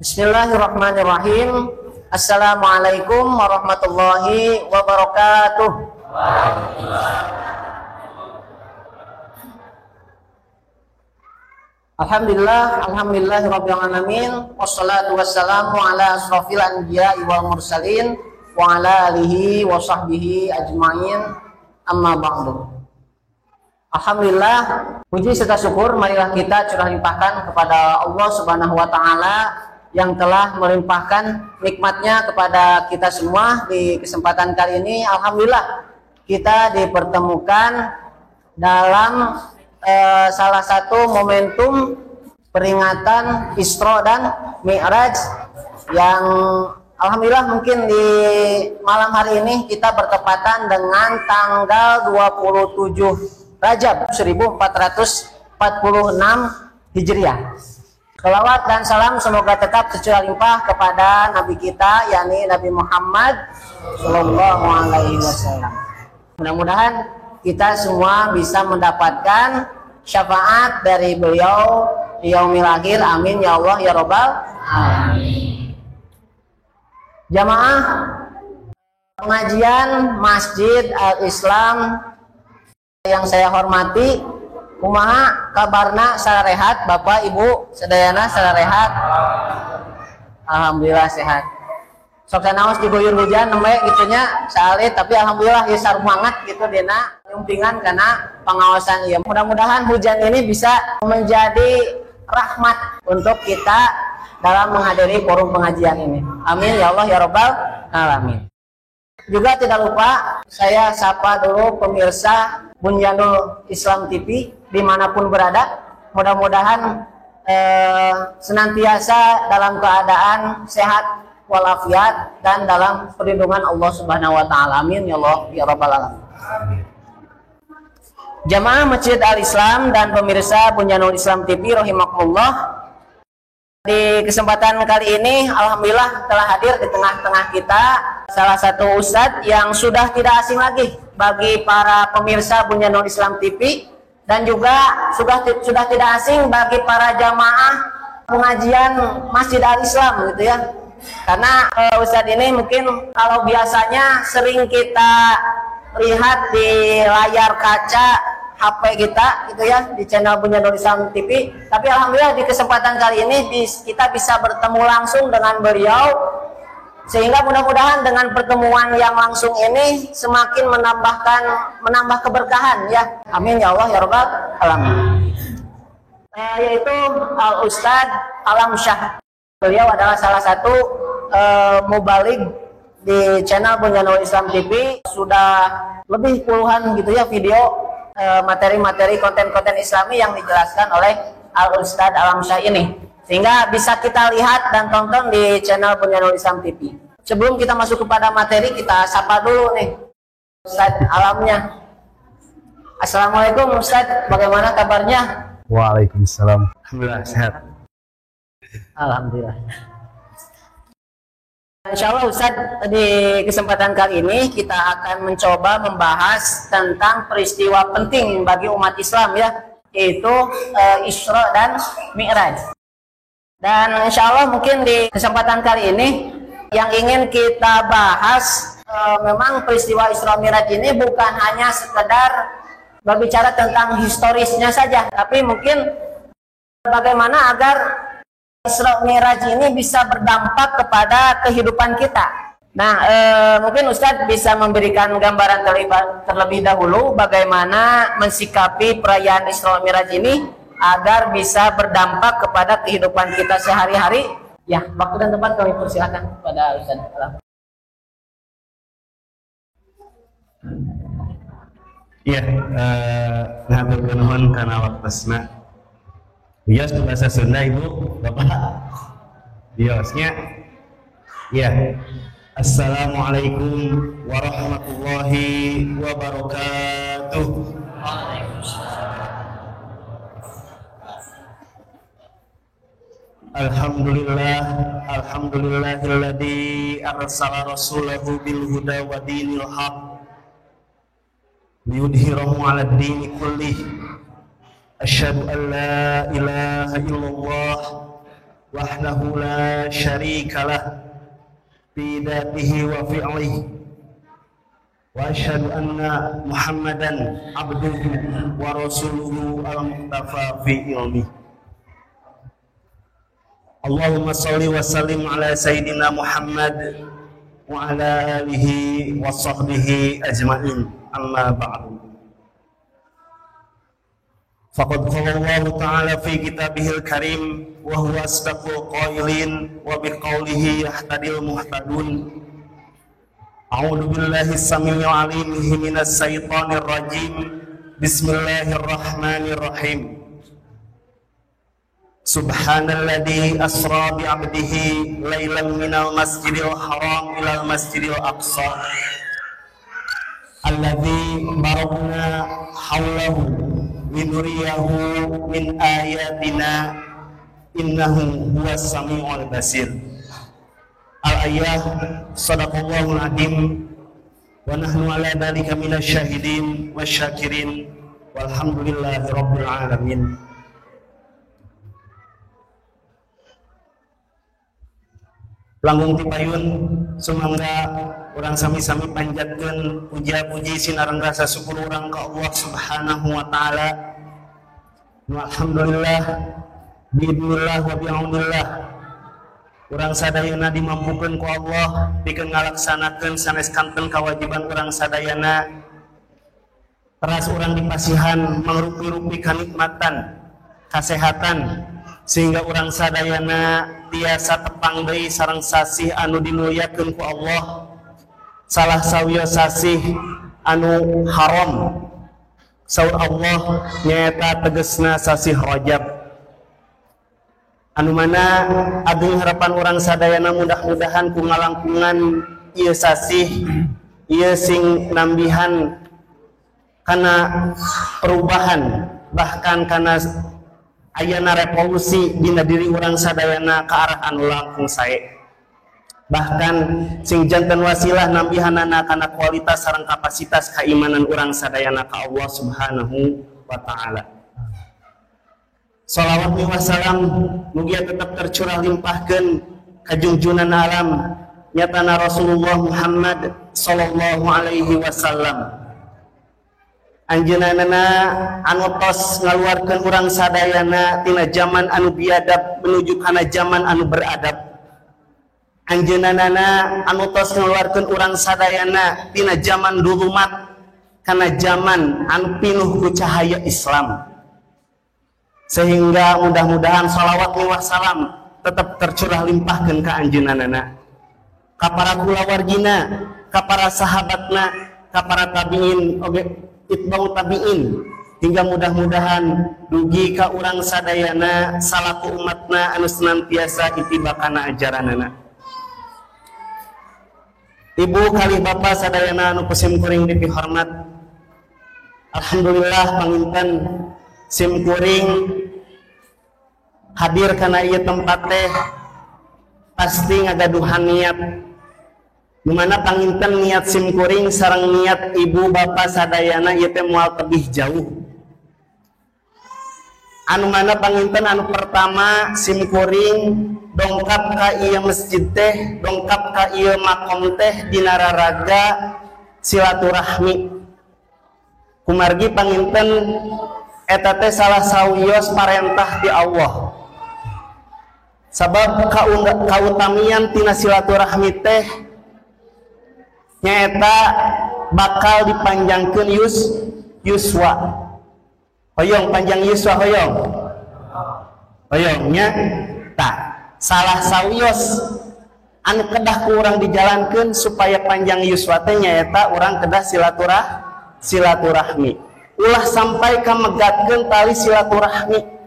Bismillahirrahmanirrahim. Assalamualaikum warahmatullahi wabarakatuh. Alhamdulillahirabbil alamin. Wassalatu wassalamu ala asrofil anbiya'i wal mursalin wa ala alihi wa sahbihi ajmain. Amma ba'du. Alhamdulillah, puji serta syukur marilah kita curah limpahkan kepada Allah Subhanahu wa taala yang telah melimpahkan nikmatnya kepada kita semua. Di kesempatan kali ini alhamdulillah kita dipertemukan dalam salah satu momentum peringatan Isra dan Mi'raj yang alhamdulillah mungkin di malam hari ini kita bertepatan dengan tanggal 27 Rajab 1446 Hijriah. Shalawat dan salam semoga tetap tercurah limpah kepada Nabi kita, yakni Nabi Muhammad Sallallahu Alaihi Wasallam. Mudah-mudahan kita semua bisa mendapatkan syafaat dari beliau di yaumil akhir. Amin ya Allah ya Rabbal alamin. Jamaah pengajian Masjid Al-Islam yang saya hormati, kumaha kabarna sarehat Bapak Ibu sadayana sarehat? Alhamdulillah sehat. Sok sanaos diguyur hujan nembe gitunya salit, tapi alhamdulillah ya sarumangat gitu dina nyumpingan karena pengawasan ieu. Mudah-mudahan hujan ini bisa menjadi rahmat untuk kita dalam menghadiri forum pengajian ini. Amin ya Allah ya Rabbal alamin. Juga tidak lupa saya sapa dulu pemirsa Bunyanul Islam TV dimanapun berada. Mudah-mudahan senantiasa dalam keadaan sehat walafiat dan dalam perlindungan Allah Subhanahu wa taala. Amin ya Allah ya Rabbal alamin. Jamaah Masjid Al-Islam dan pemirsa Bunyanul Islam TV rahimakumullah. Di kesempatan kali ini alhamdulillah telah hadir di tengah-tengah kita salah satu ustadz yang sudah tidak asing lagi bagi para pemirsa Bunyanul Islam TV dan juga sudah tidak asing bagi para jamaah pengajian Masjid Al-Islam gitu ya. Karena ustadz ini mungkin kalau biasanya sering kita lihat di layar kaca HP kita gitu ya di channel Bunyanul Islam TV, tapi alhamdulillah di kesempatan kali ini kita bisa bertemu langsung dengan beliau, sehingga mudah-mudahan dengan pertemuan yang langsung ini semakin menambah keberkahan ya. Amin ya Allah ya Rabbal alamin. Yaitu Al Ustadz Alam Syah. Beliau adalah salah satu mubaligh di channel Bunyanul Islam TV. Sudah lebih puluhan gitu ya video materi-materi konten-konten Islami yang dijelaskan oleh Al Ustadz Alam Syah ini, sehingga bisa kita lihat dan tonton di channel Bunyanul Islam TV. Sebelum kita masuk kepada materi, kita sapa dulu nih Ustadz Alamnya. Assalamualaikum Ustadz, bagaimana kabarnya? Waalaikumsalam. Alhamdulillah sehat. Alhamdulillah. Insya Allah Ustadz, di kesempatan kali ini kita akan mencoba membahas tentang peristiwa penting bagi umat Islam ya, yaitu Isra dan Mi'raj. Dan insya Allah mungkin di kesempatan kali ini yang ingin kita bahas, memang peristiwa Isra Mi'raj ini bukan hanya sekedar berbicara tentang historisnya saja, tapi mungkin bagaimana agar Isra Mi'raj ini bisa berdampak kepada kehidupan kita. Nah, mungkin Ustadz bisa memberikan gambaran terlebih dahulu bagaimana mensikapi perayaan Isra Mi'raj ini agar bisa berdampak kepada kehidupan kita sehari-hari. Ya, waktu dan tempat kami persilakan kepada Ustadz. Iya, ngatur nuhun kana waktosna. Bios bahasa Sunda Ibu, Bapak. Biosnya. Ya. Assalamualaikum warahmatullahi wabarakatuh. Alhamdulillahilladzi arsala rasulahu bil huda wa dinil haq liyudhhirahu 'alad dini kullih. Asyhadu an la ilaha illallah wahdahu la syarika lah fi dzatihi wa fi'lihi wa asyhadu anna Muhammadan abduhu wa rasuluhu al-muqtafa fi ilmi. Allahumma shalli wa sallim ala sayyidina Muhammad wa ala alihi wa sahbihi ajma'in, amma ba'du. Faqad qala Allah ta'ala fi kitabihil karim wa huwa asdaqul qailin wa biqaulihi yahtadil muhtadun. A'udzu billahi as-samii'il 'aliim minas syaitonir rajim. Bismillahirrahmanirrahim. Subhanalladzi asra bi 'abdihi lailan minal masjidil haram ilal masjidil aqsa alladzi barakna haulahu linuriyahu min ayatina innahu huwas samiul basir. Al-ayah. Shadaqallahul azim wa nahnu ala dzalika minasyahidin wasyakirin walhamdulillahi rabbil alamin. Langgung tipayun sumangga urang sami-sami panjatkeun puja-puji sinareng rasa syukur urang ka Allah Subhanahu wa taala. Alhamdulillah biidznillah wa bi'aunillah urang sadayana dimampukeun ku Allah pikeun ngalaksanakeun sanes kanten kewajiban urang sadayana. Teras urang dipasihan mangrupi-rupi kanikmatan kasehatan sehingga urang sadayana tiasa tepang deui sareng sasih anu dinulyakeun ku Allah. Salah sawiyo sasih anu haram saur Allah nyaeta tegesna sasih Rajab, anu mana agung harapan urang sadayana mudah-mudahan ku ngalangkungan ieu sasih ieu sing nambihan kana perubahan bahkan kana ayana revolusi dina diri urang sadayana ke arah anu langkung sae, bahkan sing janten wasilah nambihanana kana kualitas sareng kapasitas keimanan urang sadayana ka Allah Subhanahu wa taala. Shalawat wa salam mugi tetep tercurah limpahkeun ka junjunan alam nyatana Rasulullah Muhammad sallallahu alaihi wasallam. Anjeunana anu tos ngaluarkeun urang sadayana tina zaman anu biadab menuju kana zaman anu beradab. Anjeunana anu tos ngaluarkeun urang sadayana tina zaman dulumat kana zaman anu pinuh ku cahaya Islam. Sehingga mudah-mudahan shalawat wa salam tetap tercurah limpahkeun ka anjeunana, ka para kulawargina, ka para sahabatna, ka para tabiin oge itbau tabiin, hingga mudah-mudahan dugi ka urang sadayana salaku umatna anu senantiasa itibakana ajaranana. Ibu kali bapa sadayana anu kusim kuring dipihormat, alhamdulillah panginten sim kuring hadir kana ieu tempat teh pasti ngagaduhan niat. Dimana panginten niat sim kuring sareng niat ibu bapa sadayana ieu teh moal tebih jauh. Anu mana panginten anu pertama sim kuring dongkap ka ieu masjid teh, dongkap ka ieu makom teh dina raraga silaturahmi. Kumargi panginten eta teh salah sawios parentah ti Allah. Sabab kautamian tina silaturahmi teh nyaeta bakal dipanjangkeun yuswa. Hoyong panjang yuswa hoyong. Hoyongnya tah salah sawios anu kedah ku urang dijalankeun supaya panjang yuswa teh nyaeta urang kedah silaturahmi. Ulah sampai ka megatkeun tali silaturahmi.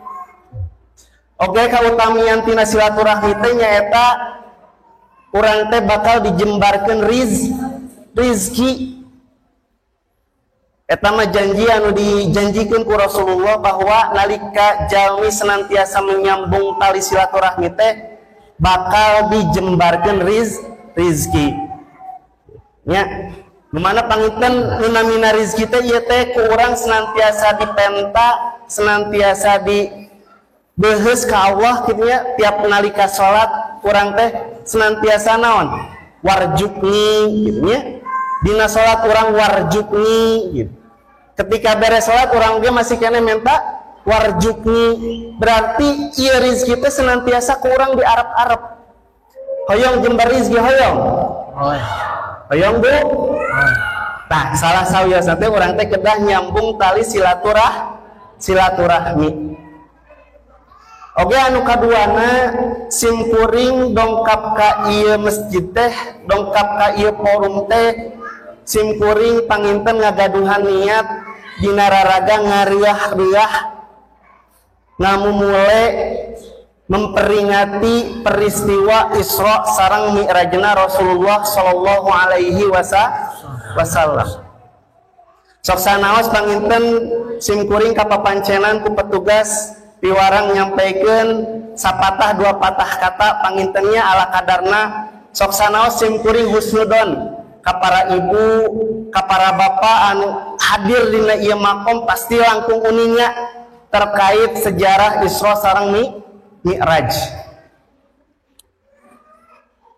Oke kautamian tina silaturahmi teh nyaeta urang teh bakal dijembarkeun rizki. Eta mah janji anu dijanjikeun ku Rasulullah bahwa nalika jalmi senantiasa menyambung tali silaturahmi teh bakal dijembarkeun rizki. Nya, dimana panginten nu namina rizki teh ieu teh ku urang senantiasa dipenta, senantiasa beheus ka Allah kitu nya tiap nalika salat urang teh senantiasa naon warjukni gitu nya dina salat urang warjukni gitu. Ketika beres salat urang ge masih kena minta warjukni, berarti ieu rezeki teh senantiasa ku urang diarep-arep. Hoyong jembar rezeki hoyong. Hoyong Bu. Tah salah sawiosna teh urang teh kedah nyambung tali silaturahmi. Oge anu kaduana simkuring dongkap ka ieu masjid teh, dongkap ka ieu forum teh simkuring panginten ngagaduhan niat dina raraga ngariah-riah ngamumule memperingati peristiwa Isra sareng Mi'rajna Rasulullah sallallahu alaihi wasallam. Sok sanaos panginten simkuring ka papancenan ku petugas piwarang nyampaikeun sapatah dua patah kata pangintennya ala kadarna. Sok sanaos simkuring husnudon ka para ibu, ka para bapak anu hadir dina ieu makom pasti langkung uninya terkait sejarah Isra sareng Mi'raj.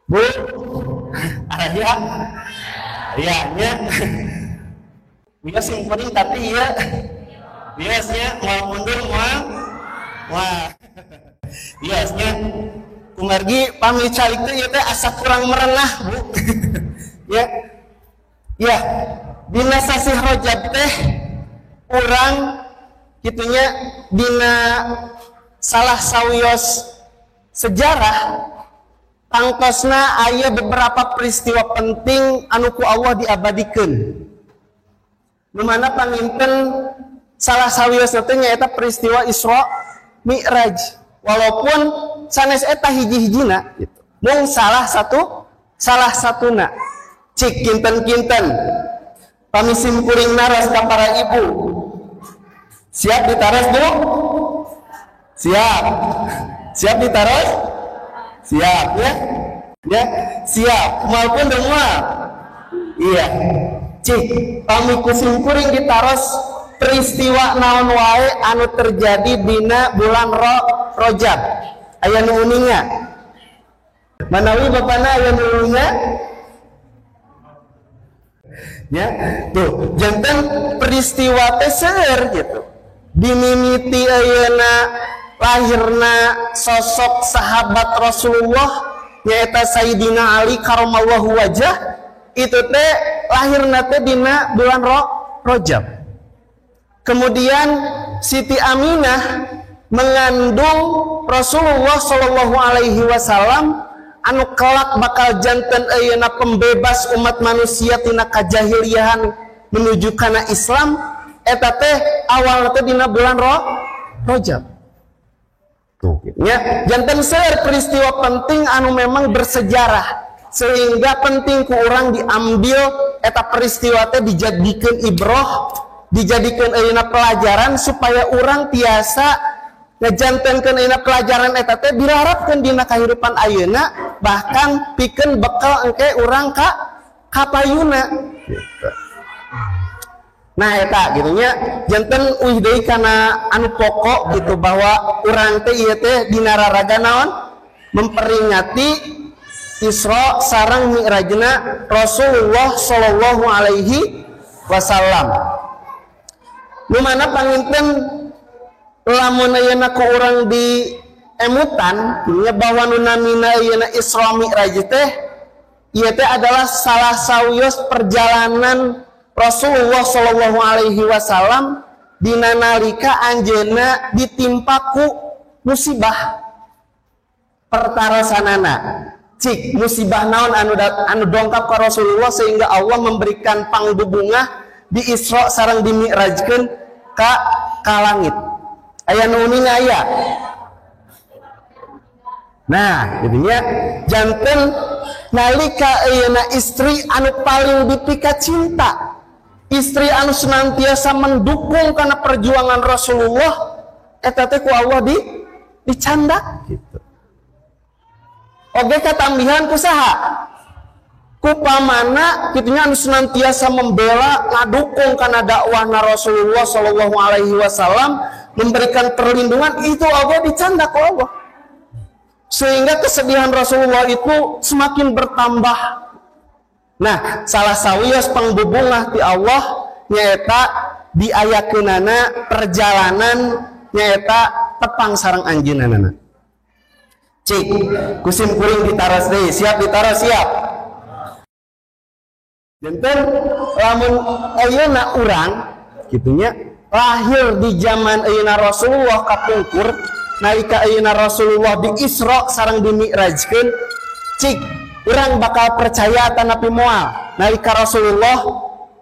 Bu, ya, iya nya. Bias yang penting tapi iya, biasnya mau mundur wah, biasnya kumargi pamit calik teh ieu teh asa kurang merenah Bu. Ya, dina sasih Rajab teh urang kitunya dina salah sawios sejarah tangtosna aya beberapa peristiwa penting anu ku Allah diabadikeun. Nu mana panginten salah sawiosna teh nyaeta peristiwa Isra Mi'raj. Walaupun sanes eta hiji-hijina gitu. Mung salah satuna. Cik kinten-kinten pamisim kuring naras ka para ibu. Siap ditaras Bu? Siap ditaras? Siap ya? Ya, siap. Maupun demua. Iya. Cik, pami kusim kuring ditaros peristiwa naon wae anu terjadi dina bulan Rajab. Aya nu uninga. Manawi bapana aya nu uninga? Ya, tuh, janten peristiwa teh seueur gitu. Dimimiti ayeuna lahirna sosok sahabat Rasulullah nyaeta Sayyidina Ali karramallahu wajah, itu teh lahirna teh dina bulan Rajab. Kemudian Siti Aminah mengandung Rasulullah sallallahu alaihi wasallam anu kelak bakal janten ayeuna pembebas umat manusia tina kajahiliahan menuju kana Islam. Eta teh awalna teh dina bulan Rajab. Tuh, nya janten seueur peristiwa penting anu memang bersejarah sehingga penting ku urang diambil eta peristiwa teh dijadikeun ibrah, dijadikeun ayeuna pelajaran supaya urang tiasa ngajantenkeun ayeuna pelajaran eta teh diharapkeun dina kahirupan ayeuna bahkan pikeun bekal engke urang ka payuna gitu. Nah eta gitu nya janten uih deui kana anu pokok gitu bahwa urang teh ieu teh dina raraga naon memperingati Isra sareng Mi'rajna Rasulullah sallallahu alaihi wasallam. Nu mana panginten lamun ayeuna ku urang di emutan nya bahwa nu namina ayeuna Isra Mi'raj teh ieu teh adalah salah sawios perjalanan Rasulullah sallallahu alaihi wasallam dina nalika anjeunna ditimpa ku musibah pertarasanana. Cik musibah naon anu dongkap ka Rasulullah sehingga Allah memberikan pangbubungah di Isra sareng dimi'rajkeun ka langit. Aya nu uning aya. Nah, jadinya janten nalika ayeuna istri anu paling dipika cinta, istri anu senantiasa mendukung karena perjuangan Rasulullah, eta teh ku Allah dicandak gitu. Oge katambihan ku saha? Ku pamana kitunya anu senantiasa membela ngadukung karena dakwahna Rasulullah sallallahu alaihi wasallam, memberikan perlindungan, itu Allah dicanda ku Allah. Sehingga kesedihan Rasulullah itu semakin bertambah. Nah, salah sawios pangbubungah ti Allah nyaeta diayakeunana perjalanan nyaeta tepang sareng anjeunana. Cik, kusim kuring ditaros deui, siap ditaros siap. Janten lamun ayeuna urang kitunya lahir di zaman ayeuna Rasulullah kapungkur, nalika ayeuna Rasulullah di Isra sareng di Mi'rajkeun, cik urang bakal percaya tanapi moal nalika Rasulullah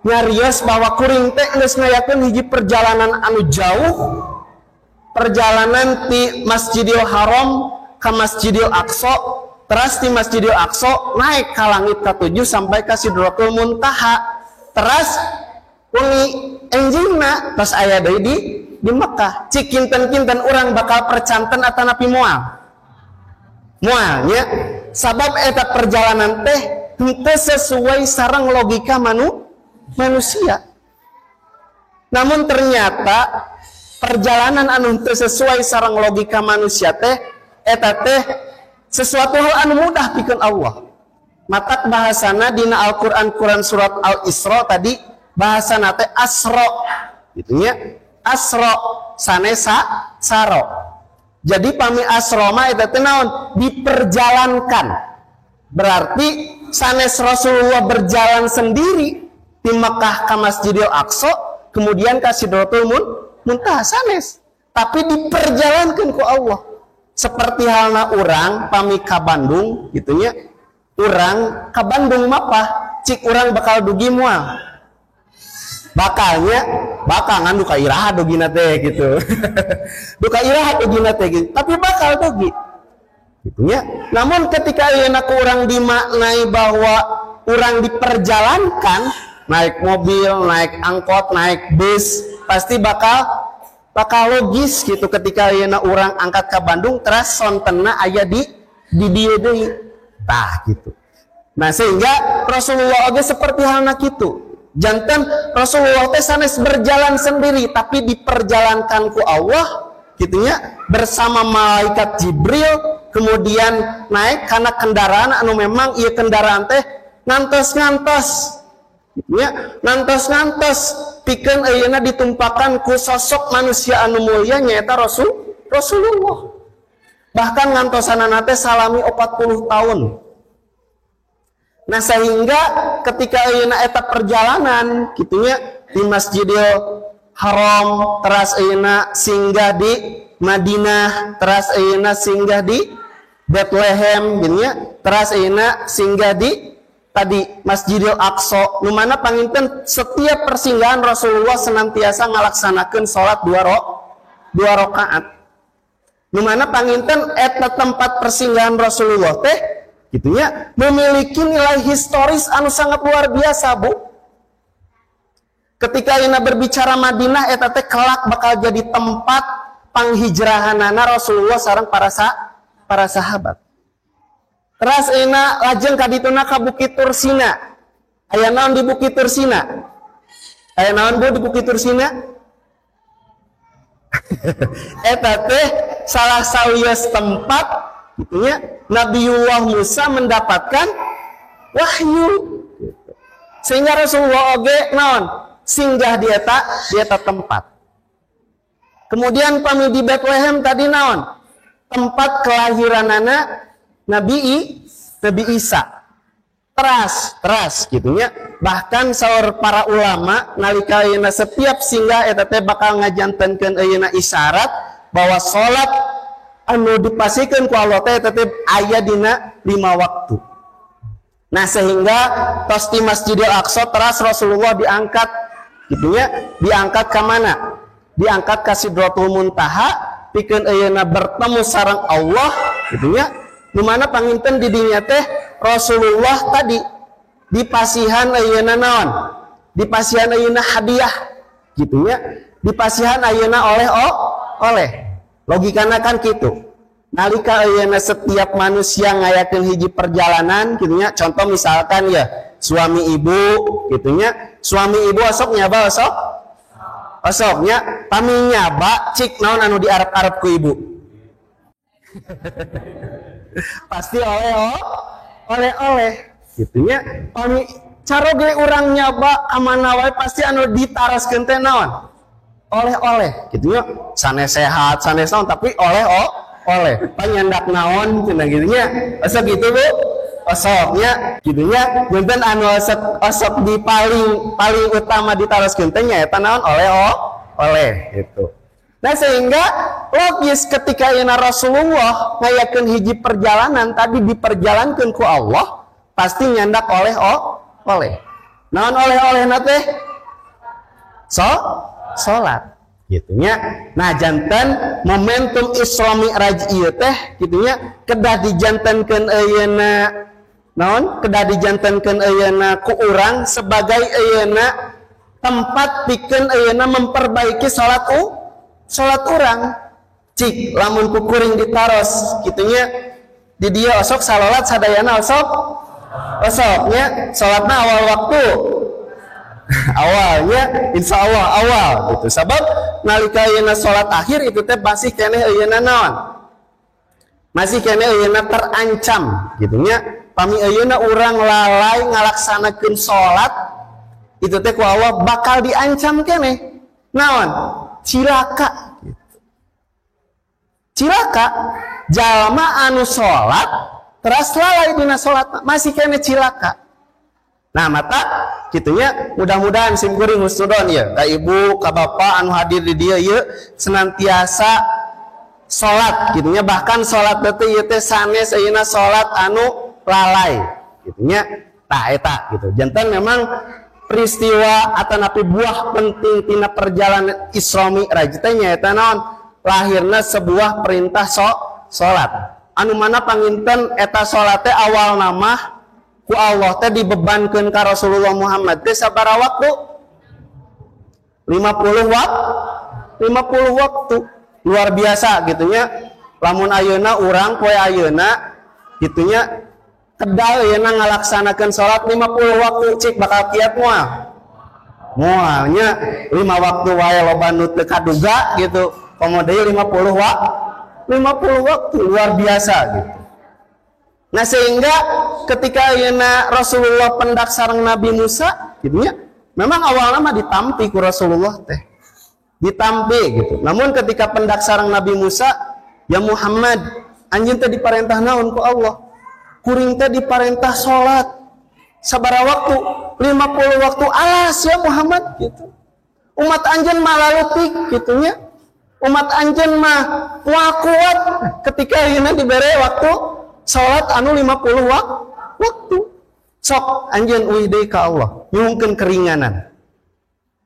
nyarios bahwa kuring teh geus ngayakeun hiji perjalanan anu jauh, perjalanan ti Masjidil Haram ka Masjidil Aqsa, terus di Masjidil Aqsa naik ka langit ka-7 sampai ka Sidratul Muntaha, terus wengi enjingna terus aya deui di Mekah. Cik kinten-kinten urang bakal percanten atanapi moal nya sabab eta perjalanan teh henteu sesuai sareng logika manusia. Namun ternyata perjalanan anu henteu sesuai sareng logika manusia teh eta teh sesuatu hal anu mudah pikeun Allah. Matak bahasana dina Al-Qur'an surat Al-Isra tadi bahasana teh asra gitu nya. Asra sanesa saro. Jadi pami asra mah eta teh naon? Diperjalankan. Berarti sanes Rasulullah berjalan sendiri di Mekah ka Masjidil Aqsa, kemudian ka Sidratul Muntaha sanes, tapi diperjalankan ku Allah. Seperti halna urang pami ka Bandung gitunya, urang ka Bandung mapah cik urang bakal dugi moal bakal ngan duka iraha dugina teh gitu duka iraha dugina teh gitu, tapi bakal dugi gitunya. Namun ketika ayeuna ku urang dimaknai bahwa urang diperjalankan naik mobil, naik angkot, naik bus, pasti bakal logis gitu. Ketika ayeuna urang angkat ke Bandung terus sontenna aya di dieu deui tah gitu. Nah sehingga Rasulullah oge seperti halna kitu. Janten Rasulullah teh sanes berjalan sendiri tapi diperjalankan ku Allah gitunya bersama malaikat Jibril, kemudian naik karena kendaraan anu memang ieu kendaraan teh ngantos gitunya, ngantos pikeun ayeuna ditumpakan ku sosok manusia anu mulia nyaeta Rasulullah. Bahkan ngantosanana teh salami 40 tahun. Nah sehingga ketika ayeuna eta perjalanan gitunya di Masjidil Haram, teras ayeuna singgah di Madinah, teras ayeuna singgah di Bethlehem gitunya, teras ayeuna singgah di tadi Masjidil Aqsa, nu mana panginten setiap persinggahan Rasulullah senantiasa ngalaksanakeun salat 2 rakaat. Nu mana panginten eta tempat persinggahan Rasulullah teh gitunya memiliki nilai historis anu sangat luar biasa, Bu. Ketika ayeuna berbicara Madinah eta teh kelak bakal jadi tempat panghijrahanana Rasulullah sareng para sahabat. Teras ayeuna lajeng ka dituna ka Bukit Tursina. Aya naon di Bukit Tursina? Aya naon Bu di Bukit Tursina? Eta teh salah sawios tempat gitunya Nabiullah Musa mendapatkan wahyu. Sehingga Rasulullah oge naon? Singgah di eta tempat. Kemudian pami di Bethlehem tadi naon? Tempat kelahiranana Nabi Isa. Teras gitunya. Bahkan saur para ulama nalika ayeuna setiap singgah eta teh bakal ngajantenkeun ayeuna isyarat bahwa salat anu dipasikeun ku Allah teh tetep aya dina 5 waktu. Nah sehingga tos di Masjidil Aqsa teras Rasulullah diangkat gitunya, diangkat ka mana? Diangkat ka Sidratul Muntaha pikeun ayeuna bertemu sareng Allah gitunya. Nu mana panginten di dinya teh Rasulullah tadi dipasihan ayeuna naon? Dipasihan ayeuna hadiah gitunya. Dipasihan ayeuna oleh logikana kan gitu. Nalika ayeuna setiap manusia ngayakeun hiji perjalanan gitunya, contoh misalkan ya suami ibu gitunya, suami ibu osok nyaba osoknya pami nyaba cik naon anu diarep-arep ku ibu. Pasti oleh gitunya. Pami caroge urang nyaba kamana wae pasti anu ditaroskeun teh naon? Oleh gitunya. Sanes sehat, sanes naon tapi oleh panyandak naon cenah gitunya. Osok gitu Bu. Osoknya gitunya. Punten anu osok di paling utama ditaroskeun teh nyaeta naon? Oleh gitu. Nah sehingga logis ketika ina Rasulullah ngayakeun hiji perjalanan tadi diperjalankeun ku Allah pasti nyandak oleh. Naon oleh-olehna teh? Salat gitunya. Nah janten momentum Isra Mi'raj ieu teh gitunya kedah dijantenkeun ayeuna naon? Kedah dijantenkeun ayeuna ku urang sebagai ayeuna tempat pikeun ayeuna memperbaiki salat urang. Cik lamun ku kuring ditaros gitunya di dia osok salolat sadayana osoknya salatna awal waktu. Awalnya insya Allah awal gitu. Sabab nalika ayeuna salat akhir itu teh masih keneh ayeuna naon? Masih keneh ayeuna terancam gitunya. Pami ayeuna urang lalai ngalaksanakeun salat itu teh ku Allah bakal diancam keneh. Naon? Cilaka gitu. Cilaka jalma anu salat terus lalai dina salat masih keneh cilaka. Nah mata gitunya mudah-mudahan simkuring husnudon ya ka ibu ka bapak anu hadir di dia ieu senantiasa salat gitunya. Bahkan salat teh ieu teh sanes ayeuna salat anu lalai gitunya. Tah eta gitu. Janten memang peristiwa atanapi buah penting tina perjalanan Isra Mi'raj teh nyaeta naon? Lahirna sebuah perintah salat. Anu mana panginten eta salat teh awal nama ku Allah teh dibebankeun ka Rasulullah Muhammad teh sabaraha waktu? 50 waktu. Luar biasa gitunya. Lamun ayeuna urang poe ayeuna gitunya kedah ayeuna ngalaksanakeun salat 50 waktu cik bakal kiat moalnya 5 waktu wae loba nu teu kaduga gitu. Komo deui 50 waktu luar biasa gitu. Nah sehingga ketika ayeuna Rasulullah pendak sareng Nabi Musa gitunya memang awalnya mah ditampi ku Rasulullah teh. Ditampi gitu. Namun ketika pendak sareng Nabi Musa, ya Muhammad, anjeun teh diparentah naon ku Allah? Kuring teh diparentah salat. Sabaraha waktu? 50 waktu. Alas ya Muhammad gitu. Umat anjeun mah laleutik gitunya. Umat anjeun mah kuat ketika ayeuna dibere waktu salat anu 50 waktu. Sok anjeun uih deui ka Allah, nyuhungkeun keringanan.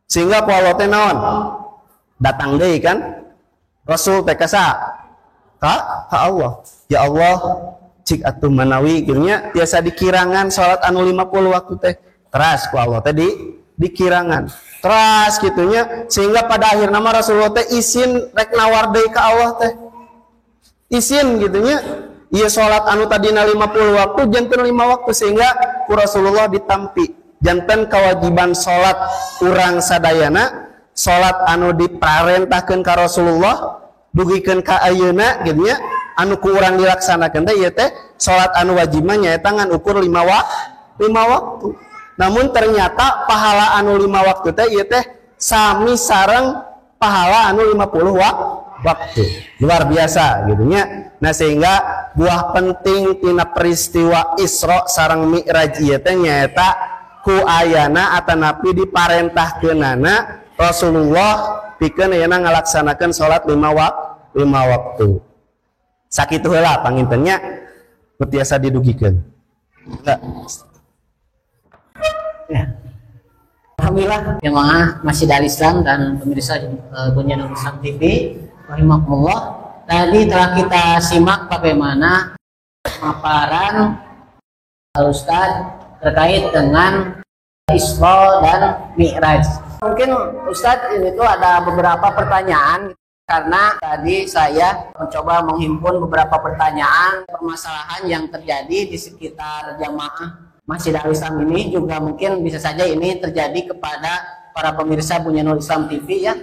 Sehingga ku Allah teh naon? Datang deui kan? Rasul teh ka Allah. Ya Allah, cik atuh manawi gitunya tiasa dikirangan salat anu 50 waktu teh. Teras ku Allah teh dikirangan. Teras gitunya sehingga pada akhir nama Rasulullah teh izin rek nawar deui ka Allah teh. Izin gitunya. Iya sholat anu tadina 50 waktu janten 5 waktu sehingga ku Rasulullah ditampi janten kewajiban sholat urang sadayana sholat anu diparentahkeun ka Rasulullah dugikeun ka ayeuna gitu nya anu ku urang dilaksanakeun teh ieu teh sholat anu wajib mah nyaeta ngan ukur 5 waktu. Namun ternyata pahala anu 5 waktu teh ieu teh sami sareng pahala anu 50 waktu. Luar biasa gitu nya. Nah sehingga buah penting tina peristiwa Isra sareng Mi'raj ieu teh nyaeta ku ayana atanapi diparentahkeunana Rasulullah pikeun ayeuna ngalaksanakeun salat 5 waktu. Sakitu heula pangintennya tiasa didugikeun. Ya. Alhamdulillah jemaah Masjid Al-Islam dan pemirsa Bunyanul Islam TV rahimakumullah. Tadi telah kita simak bagaimana pemaparan Ustadz terkait dengan Isra dan Mi'raj. Mungkin Ustadz ini tuh ada beberapa pertanyaan karena tadi saya mencoba menghimpun beberapa pertanyaan permasalahan yang terjadi di sekitar jamaah Masjid Al-Islam ini juga mungkin bisa saja ini terjadi kepada para pemirsa Bunyanul Islam TV ya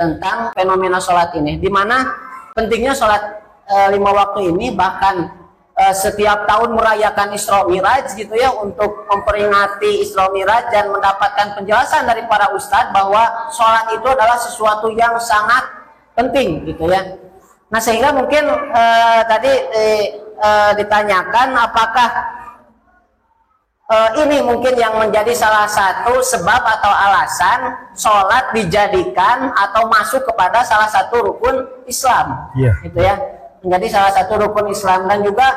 tentang fenomena sholat ini, di mana pentingnya sholat 5 waktu ini, bahkan setiap tahun merayakan Isra Miraj gitu ya, untuk memperingati Isra Miraj dan mendapatkan penjelasan dari para ustadz bahwa sholat itu adalah sesuatu yang sangat penting gitu ya. Nah sehingga mungkin tadi ditanyakan apakah ini mungkin yang menjadi salah satu sebab atau alasan sholat dijadikan atau masuk kepada salah satu rukun Islam, gitu ya, menjadi salah satu rukun Islam. Dan juga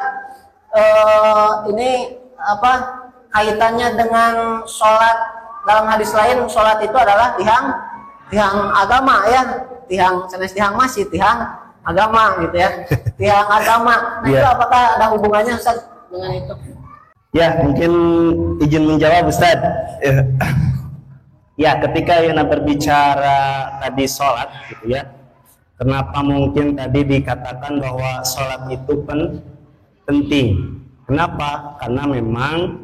ini apa kaitannya dengan sholat? Dalam hadis lain sholat itu adalah tihang agama ya, tihang masih tihang agama gitu ya, tihang agama. Nah itu apakah ada hubungannya Ustaz dengan itu? Ya, mungkin izin menjawab Ustaz. Ya, ketika Yana berbicara tadi sholat gitu ya, kenapa mungkin tadi dikatakan bahwa sholat itu penting? Kenapa? Karena memang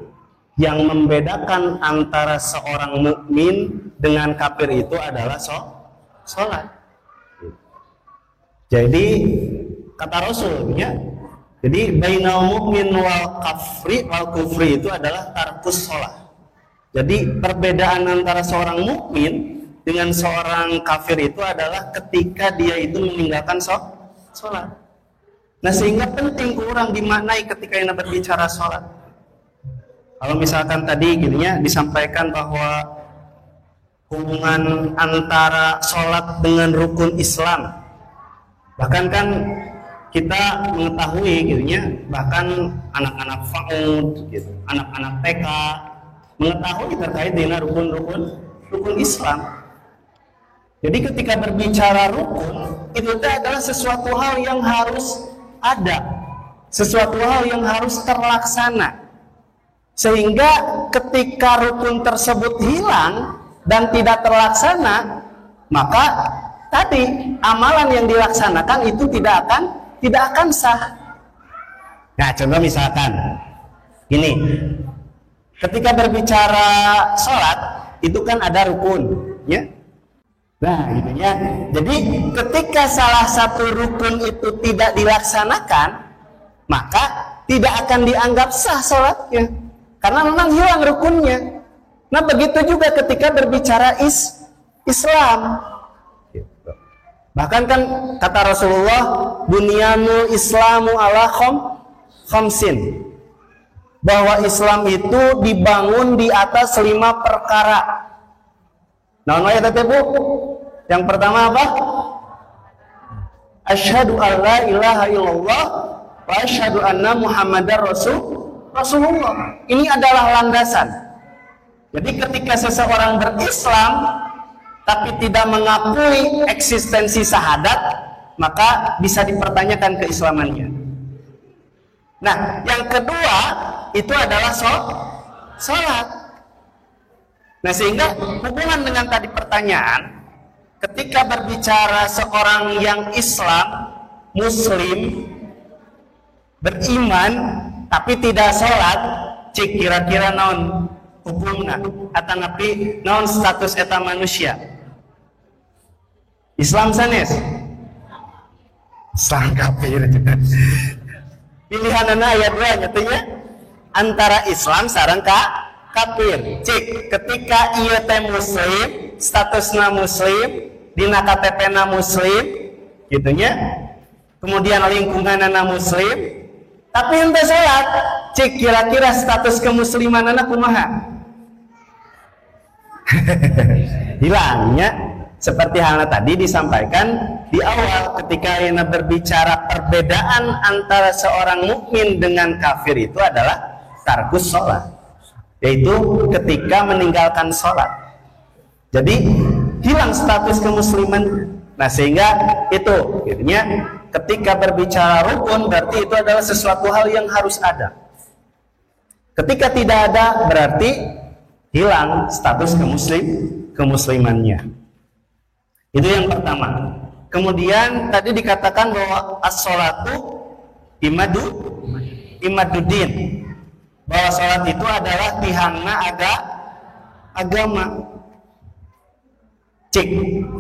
yang membedakan antara seorang mukmin dengan kafir itu adalah sholat. Jadi kata Rasul ya, jadi bainal mukmin wal kufri itu adalah tarkus sholat. Jadi perbedaan antara seorang mukmin dengan seorang kafir itu adalah ketika dia itu meninggalkan sholat. Nah sehingga penting kurang dimaknai ketika yang berbicara sholat. Kalau misalkan tadi gininya disampaikan bahwa hubungan antara sholat dengan rukun Islam, bahkan kan kita mengetahui gitu ya, bahkan anak-anak FAUD gitu, anak-anak TK mengetahui terkait dengan rukun Islam. Jadi ketika berbicara rukun itu adalah sesuatu hal yang harus ada, sesuatu hal yang harus terlaksana. Sehingga ketika rukun tersebut hilang dan tidak terlaksana, maka tadi amalan yang dilaksanakan itu tidak akan sah. Nah, contoh misalkan gini, ketika berbicara sholat itu kan ada rukun, ya. Nah, gitu ya. Jadi ketika salah satu rukun itu tidak dilaksanakan, maka tidak akan dianggap sah sholatnya, karena memang hilang rukunnya. Nah, begitu juga ketika berbicara Islam. Bahkan kan kata Rasulullah, bunyanul Islamu ala khamsin, bahwa Islam itu dibangun di atas 5 perkara. Nah, Bu, yang pertama apa? Asyhadu an la ilaha illallah wa asyhadu anna Muhammadar Rasulullah. Ini adalah landasan. Jadi ketika seseorang berislam tapi tidak mengakui eksistensi syahadat, maka bisa dipertanyakan keislamannya. Nah, yang kedua itu adalah sholat. Nah, sehingga hubungan dengan tadi pertanyaan, ketika berbicara seorang yang Islam, Muslim, beriman, tapi tidak sholat, cik kira-kira naon hukumna, atau napi naon status eta manusia. Islam sanes, Islam kafir. Pilihan ayat 2 nyatanya antara Islam sareng kafir. Cik ketika ieu teh muslim, statusna muslim, dina KTP-na muslim, gitunya. Kemudian lingkunganna muslim, tapi henteu salat. Cik kira-kira status kemuslimanana kumaha? Hilangnya. Seperti halnya tadi disampaikan di awal ketika Yana berbicara perbedaan antara seorang mukmin dengan kafir itu adalah tarkus sholat, yaitu ketika meninggalkan sholat. Jadi hilang status kemusliman. Nah, sehingga itu akhirnya ketika berbicara rukun berarti itu adalah sesuatu hal yang harus ada. Ketika tidak ada berarti hilang status kemuslimannya. Itu yang pertama. Kemudian tadi dikatakan bahwa as-sholatu imaduddin, bahwa sholat itu adalah tihangna agama. Cik,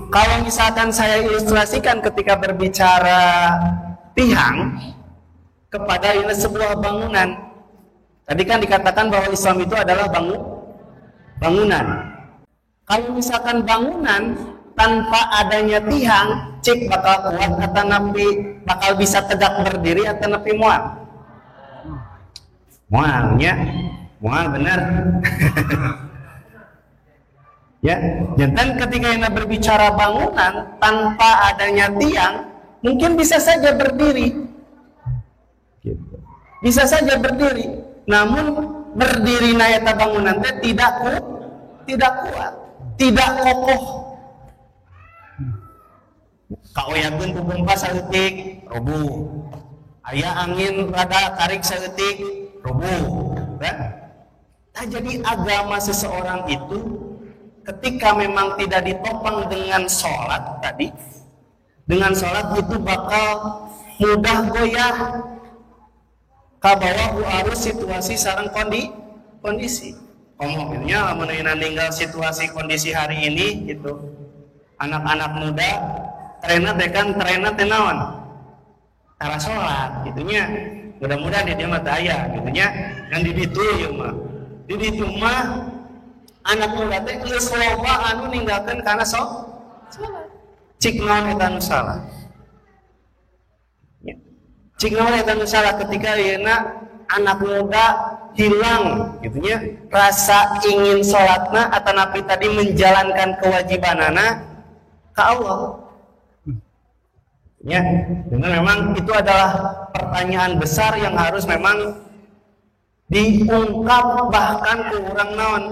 kalau misalkan saya ilustrasikan ketika berbicara tihang kepada ini sebuah bangunan. Tadi kan dikatakan bahwa Islam itu adalah bangunan. Kalau misalkan bangunan tanpa adanya tihang, cik bakal kuat atau napi bakal bisa tegak berdiri atau napi mual? Mualnya, mual benar. Ya, dan ketika kita berbicara bangunan tanpa adanya tiang, mungkin bisa saja berdiri, bisa saja berdiri. Namun berdiri nayata bangunan tidak kuat, tidak kokoh. Kaoyakeun ku gempa saeutik roboh. Aya angin rada tarik saeutik roboh. Nah, jadi agama seseorang itu ketika memang tidak ditopang dengan sholat tadi, dengan sholat itu bakal mudah goyah kabawa ku arus situasi sareng kondisi. Ngomongnya mengenai ninggal situasi kondisi hari ini gitu. Anak-anak muda trennya tenawan cara sholat gitunya. Mudah-mudahan dia mah daya gitunya. Yang di ditu ya mah. Di ditu mah anak muda teh geus loba anu ninggalkeun kana sholat. Cik naon eta nu salah? Cik naon eta nu salah ketika ayeuna anak muda hilang gitu nya rasa ingin sholatna atanapi tadi menjalankan kewajibanana ka Allah. Ya, dengan memang itu adalah pertanyaan besar yang harus memang diungkap bahkan ke orang naon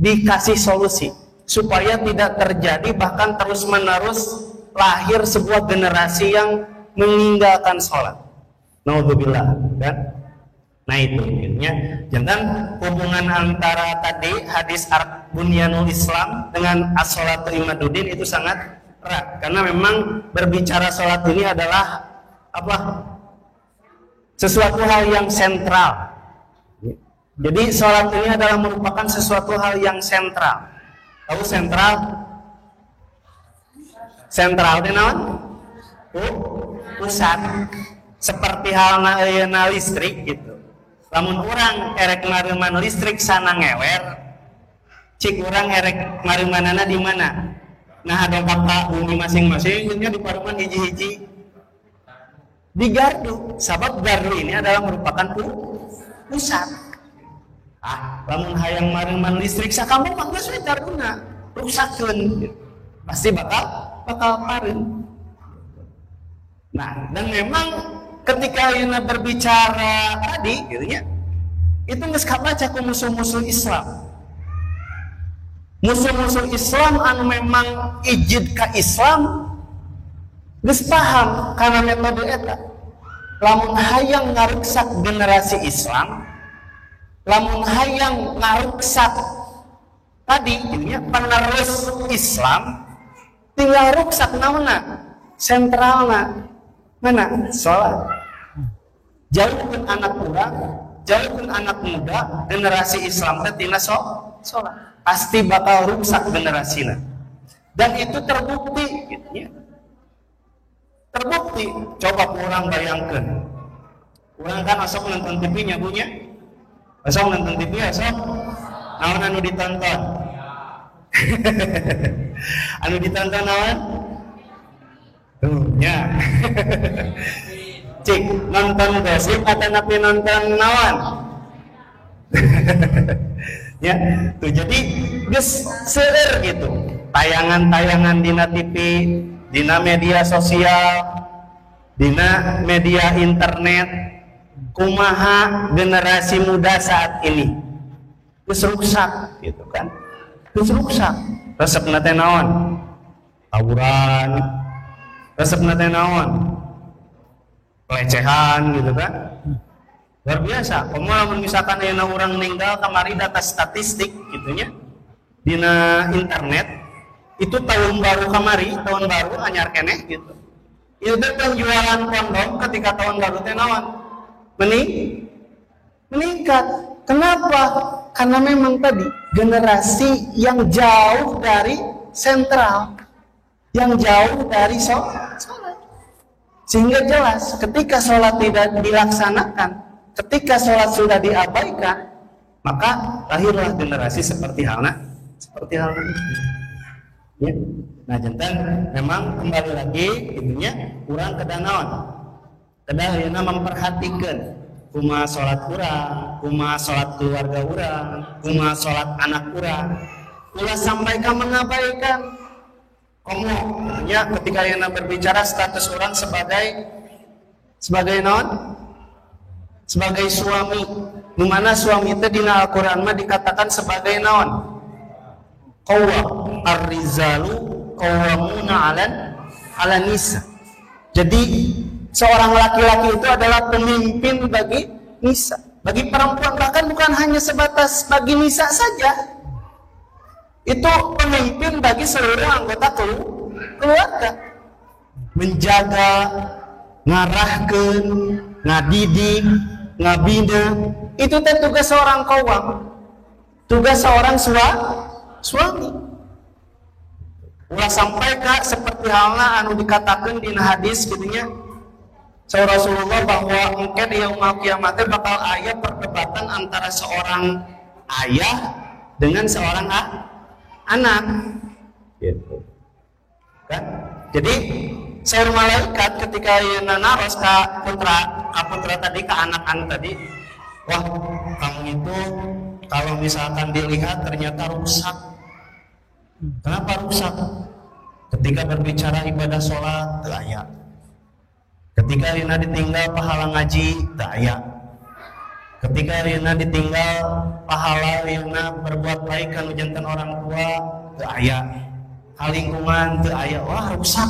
dikasih solusi supaya tidak terjadi bahkan terus-menerus lahir sebuah generasi yang meninggalkan sholat. Naudzubillah, kan? Nah itu intinya. Jangan hubungan antara tadi hadis Bunyanul Islam dengan as-sholatu imaduddin itu sangat erat karena memang berbicara sholat ini adalah apa? Sesuatu hal yang sentral. Jadi sholat ini adalah merupakan sesuatu hal yang sentral. Tahu sentral? Sentral di naon? Pusat. Seperti halna listrik gitu. Lamun orang erek ngareman listrik sana ngewer, cik orang erek ngaremanana di mana? Nah ada kakak bumi masing-masing, nya di paruman hiji-hiji. Di gardu, sabab gardu ini adalah merupakan pusat. Lamun hayang mareman listrik sakamu mah geus we garduna rusakkeun pasti bakal pareun. Nah, dan memang ketika ayeuna berbicara tadi gitu nya itu geus kabaca ku musuh-musuh Islam. Musuh-musuh Islam anu memang ijid ka Islam geus paham kana metode eta. Lamun hayang ngaruksak generasi Islam, lamun hayang ngaruksak tadi ini penerus Islam tinggal ruksak naonna sentralna mana sholat. Jauhkeun anak urang, jauhkeun anak muda generasi Islam teh tina sholat pasti bakal ruksak generasina dan itu terbukti gitu ya. Terbukti coba kurang bayangkeun urang kan asal nonton TV nya bunya. Asal nonton TV asal naon anu ditonton. Anu ditonton naon? Ya. Cik, nonton gosip atau napi nonton naon? Ya, tuh jadi geus seueur gitu. Tayangan-tayangan dina TV, dina media sosial, dina media internet. Kumaha generasi muda saat ini geus rusak gitu kan. Geus rusak. Resepna teh naon? Tawuran. Resepna teh naon? Pelecehan gitu kan. Luar biasa. Komo misalkan ayeuna urang meninggal kamari data statistik gitu nya dina internet itu tahun baru kamari, tahun baru anyar keneh gitu. Ieu teh penjualan kondom ketika tahun baru teh naon? Meningkat. Kenapa? Karena memang tadi generasi yang jauh dari sentral yang jauh dari sholat. Sehingga jelas ketika sholat tidak dilaksanakan, ketika sholat sudah diabaikan, maka lahirlah generasi seperti halnya ya. Nah jantan memang kembali lagi itunya kurang kedanaon kedah ayeuna memperhatikan kumaha sholat urang, kumaha sholat keluarga urang, kumaha sholat anak urang, ulah sampai ka mengabaikan komo ya ketika ayeuna berbicara status orang sebagai naon? Sebagai suami, di mana suami itu dina Al-Qur'an mah dikatakan sebagai naon? Qawwam ar-rijalu qawwamuna 'ala nisa. Jadi seorang laki-laki itu adalah pemimpin bagi nisa, bagi perempuan, bahkan bukan hanya sebatas bagi nisa saja. Itu pemimpin bagi seluruh anggota keluarga. Menjaga, ngarahkeun, ngadidik, ngabina, itu teh tugas seorang qawwam, tugas seorang suami. Ulah sampai ka seperti halna anu dikatakan di hadis gitunya saur Rasulullah bahwa mungkin di yaumul kiamat bakal aya perdebatan antara seorang ayah dengan seorang anak gitu kan. Jadi saur malaikat ketika ayeuna naros ka putra tadi, ke anak-anak tadi, wah kamu itu kalau misalkan dilihat ternyata rusak. Kenapa rusak? Ketika berbicara ibadah sholat teu aya, ketika ayeuna ditinggal pahala ngaji teu aya, ketika ayeuna ditinggal pahala ayeuna berbuat baik kanu janten orang tua teu aya, kalingkungan teu aya, wah rusak.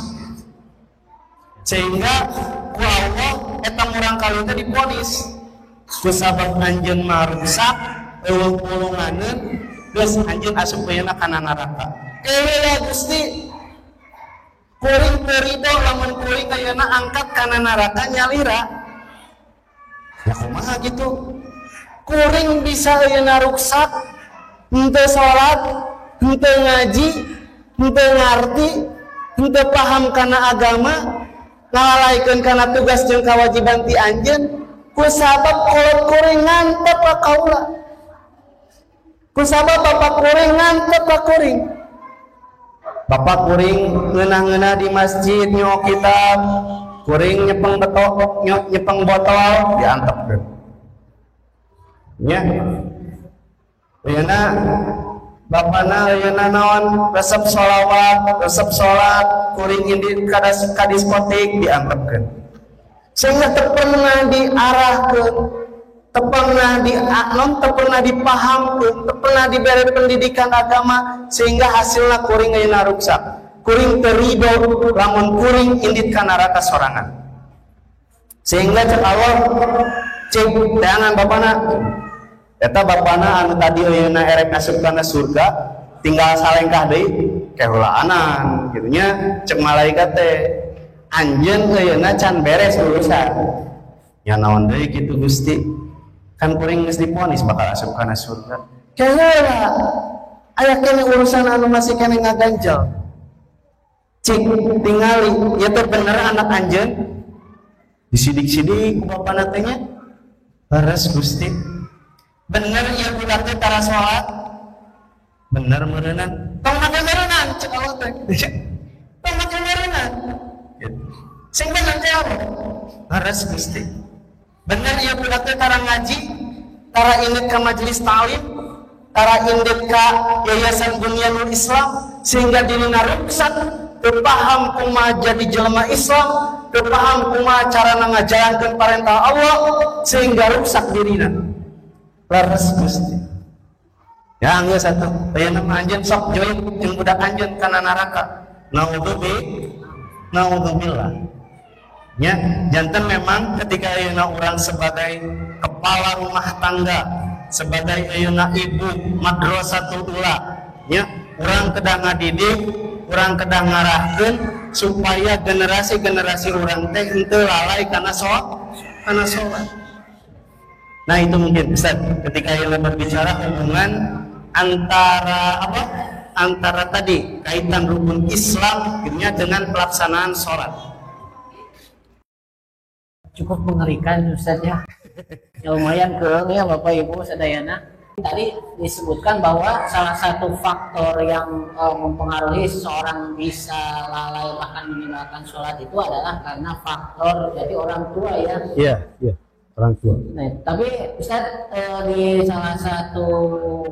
Sehingga ku Allah eta murang kali teh diponis ku sabab anjeun mah rusak eueuh pulunganeun geus anjeun asup baeuna kana neraka. Ya Gusti, kuring teu ridho lamun kuring ayeuna angkat kana neraka nyalira. Ya kumaha gitu? Kuring bisa ayeuna rusak, henteu salat, henteu ngaji, henteu ngarti, henteu paham kana agama, ngalalaikeun kana tugas jeung kewajiban ti anjeun ku sabab kolot kuring ngantep ka kaula, ku sabab bapak kuring ngantep ka kuring. Bapak kuring ngeunah-ngeunah di masjid nyo kitab, kuring nyepeng botol diantepkeun nya ayeuna bapana ayeuna naon resep sholawat, resep sholat, kuring indi ka diskotik diantepkeun. Sehingga teu pernah diarahkeun, teu pernah dipahamkeun, teu pernah diberi pendidikan agama, sehingga hasilna kuring ayeuna rusak. Kuring teu ridho lamun kuring indit ka neraka sorangan. Sehingga cek Allah cek daangan bapana eta bapana anu tadi ayeuna erek asup kana surga tinggal salengkah deui kehulaanan kitu nya cek malaikat teh anjeun ayeuna can beres urusan nya naon deui kitu Gusti kan kuring geus diponis bakal asup kana surga kayaknya aya kene urusan anu masih kene ngaganjel cik tingali ieu teh bener anak anjeun disidik-sidik ku bapana teh nya beres Gusti bener ya budak teh tara sholat bener meureunnan tong make meureunnan cek Allah teh tong make meureunnan sing bener teh apa haras Gusti bener ya budak teh tara ngaji tara indit ka majelis ta'lim tara indit ka yayasan Bunyanul Islam sehingga dirina rusak teu paham kumaha jadi jelema Islam teu paham kumaha carana ngajalankeun parentah Allah sehingga rusak dirina laras Gusti ya geus atuh ayeuna mah anjeun sok join jeung budak anjeun kana neraka naudzubillah nya janten memang ketika ayeuna urang sebagai kepala rumah tangga sebagai ayeuna ibu madrasatul ula nya urang kedah ngadidik urang kedah ngarahkeun supaya generasi-generasi urang teh henteu lalai kana salat. Nah itu mungkin Ustaz ketika yang berbicara hubungan antara antara tadi kaitan rukun Islam dengan pelaksanaan sholat. Cukup mengerikan Ustaz ya. Ya lumayan keung ya Bapak Ibu sadayana. Tadi disebutkan bahwa salah satu faktor yang mempengaruhi seseorang bisa lalai bahkan meninggalkan sholat itu adalah karena faktor jadi orang tua ya. Iya, orang tua. Nah, tapi Ustaz di salah satu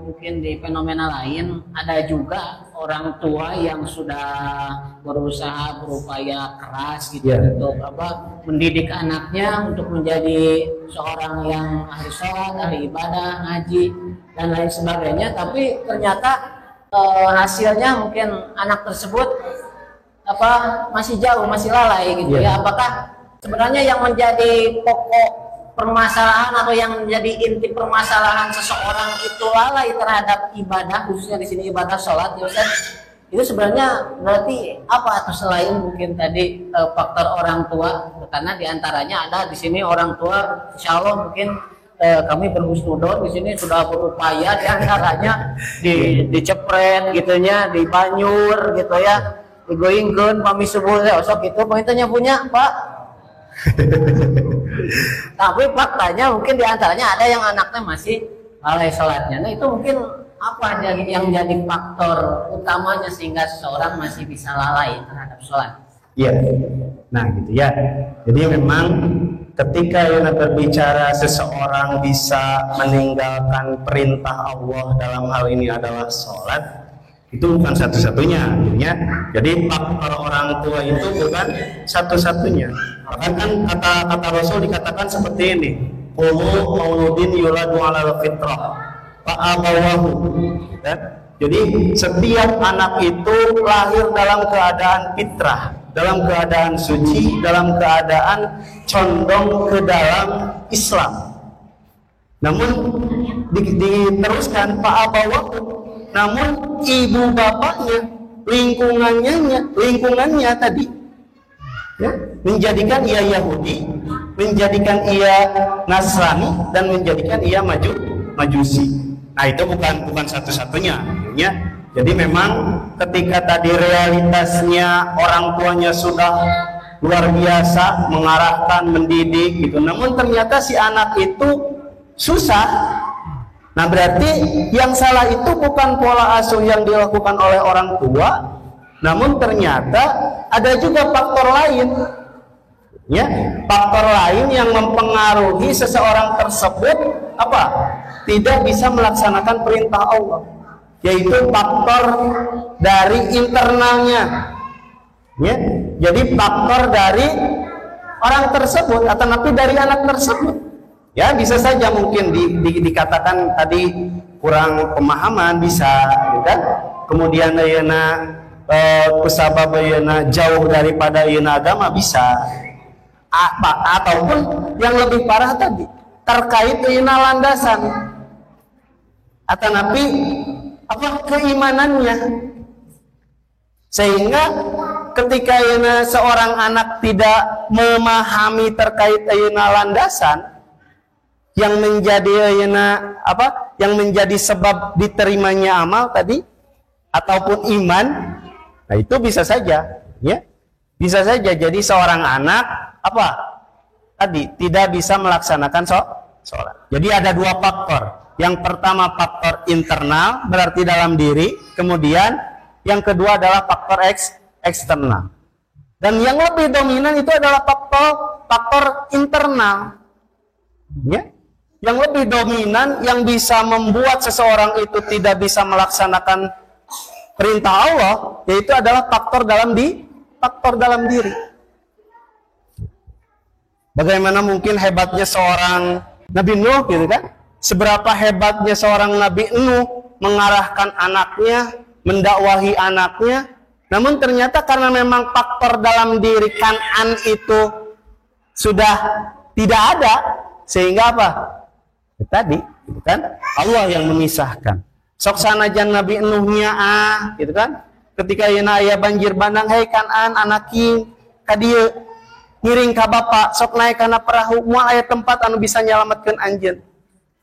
mungkin di fenomena lain ada juga orang tua yang sudah berusaha berupaya keras gitu untuk mendidik anaknya untuk menjadi seorang yang ahli sholat, ahli ibadah, ngaji dan lain sebagainya, tapi ternyata hasilnya mungkin anak tersebut masih jauh, masih lalai gitu ya. Apakah sebenarnya yang menjadi pokok permasalahan atau yang menjadi inti permasalahan seseorang itu lalai terhadap ibadah, khususnya di sini ibadah sholat, ya Ustaz, itu sebenarnya berarti apa atau selain mungkin tadi faktor orang tua? Karena diantaranya ada di sini orang tua, insya Allah mungkin kami berhusnudon di sini sudah berupaya diantaranya dicepret gitunya, dibanyur gitu ya, digoingkeun pami subuh osok itu poinnya punya Pak. Tapi faktanya mungkin diantaranya ada yang anaknya masih lalai sholatnya. Nah itu mungkin apa yang jadi faktor utamanya sehingga seseorang masih bisa lalai terhadap sholat? Iya, nah gitu ya. Jadi memang ketika kita berbicara seseorang bisa meninggalkan perintah Allah dalam hal ini adalah sholat, itu bukan satu-satunya, ya. Jadi faktor orang tua itu bukan satu-satunya. Bahkan kan kata Rasul dikatakan seperti ini, kullu mauludin yuladu 'alal fitrah fa abawahu. Jadi setiap anak itu lahir dalam keadaan fitrah, dalam keadaan suci, dalam keadaan condong ke dalam Islam. Namun diteruskan fa abawahu, namun ibu bapaknya, lingkungannya tadi ya, menjadikan ia Yahudi, menjadikan ia Nasrani, dan menjadikan ia Majusi. Nah itu bukan satu-satunya ya. Jadi memang ketika tadi realitasnya orang tuanya sudah luar biasa mengarahkan, mendidik gitu, namun ternyata si anak itu susah. Nah berarti yang salah itu bukan pola asuh yang dilakukan oleh orang tua, namun ternyata ada juga faktor lain, ya, faktor lain yang mempengaruhi seseorang tersebut tidak bisa melaksanakan perintah Allah, yaitu faktor dari internalnya, ya. Jadi faktor dari orang tersebut atau dari anak tersebut. Ya bisa saja mungkin dikatakan tadi kurang pemahaman bisa, kan? Kemudian kusabab jauh daripada agama bisa, ataupun yang lebih parah tadi terkait landasan atau keimanannya, sehingga ketika seorang anak tidak memahami terkait landasan yang menjadi yang menjadi sebab diterimanya amal tadi ataupun iman, nah itu bisa saja, ya, bisa saja jadi seorang anak tadi tidak bisa melaksanakan sholat. Jadi ada dua faktor. Yang pertama faktor internal, berarti dalam diri, kemudian yang kedua adalah faktor eksternal. Dan yang lebih dominan itu adalah faktor internal, ya. Yang lebih dominan yang bisa membuat seseorang itu tidak bisa melaksanakan perintah Allah, yaitu adalah faktor dalam diri. Bagaimana mungkin hebatnya seorang Nabi Nuh, gitu kan? Seberapa hebatnya seorang Nabi Nuh mengarahkan anaknya, mendakwahi anaknya, namun ternyata karena memang faktor dalam diri Kan'an itu sudah tidak ada, sehingga tadi, gitu kan? Allah yang memisahkan. Sok sanajan Nabi Nuhnya gitu kan? Ketika aya banjir bandang, hei Kan'an anaki ka dieu ngiring ka bapa, sok naik kana perahu, moal aya tempat anu bisa nyelametkeun anjeun.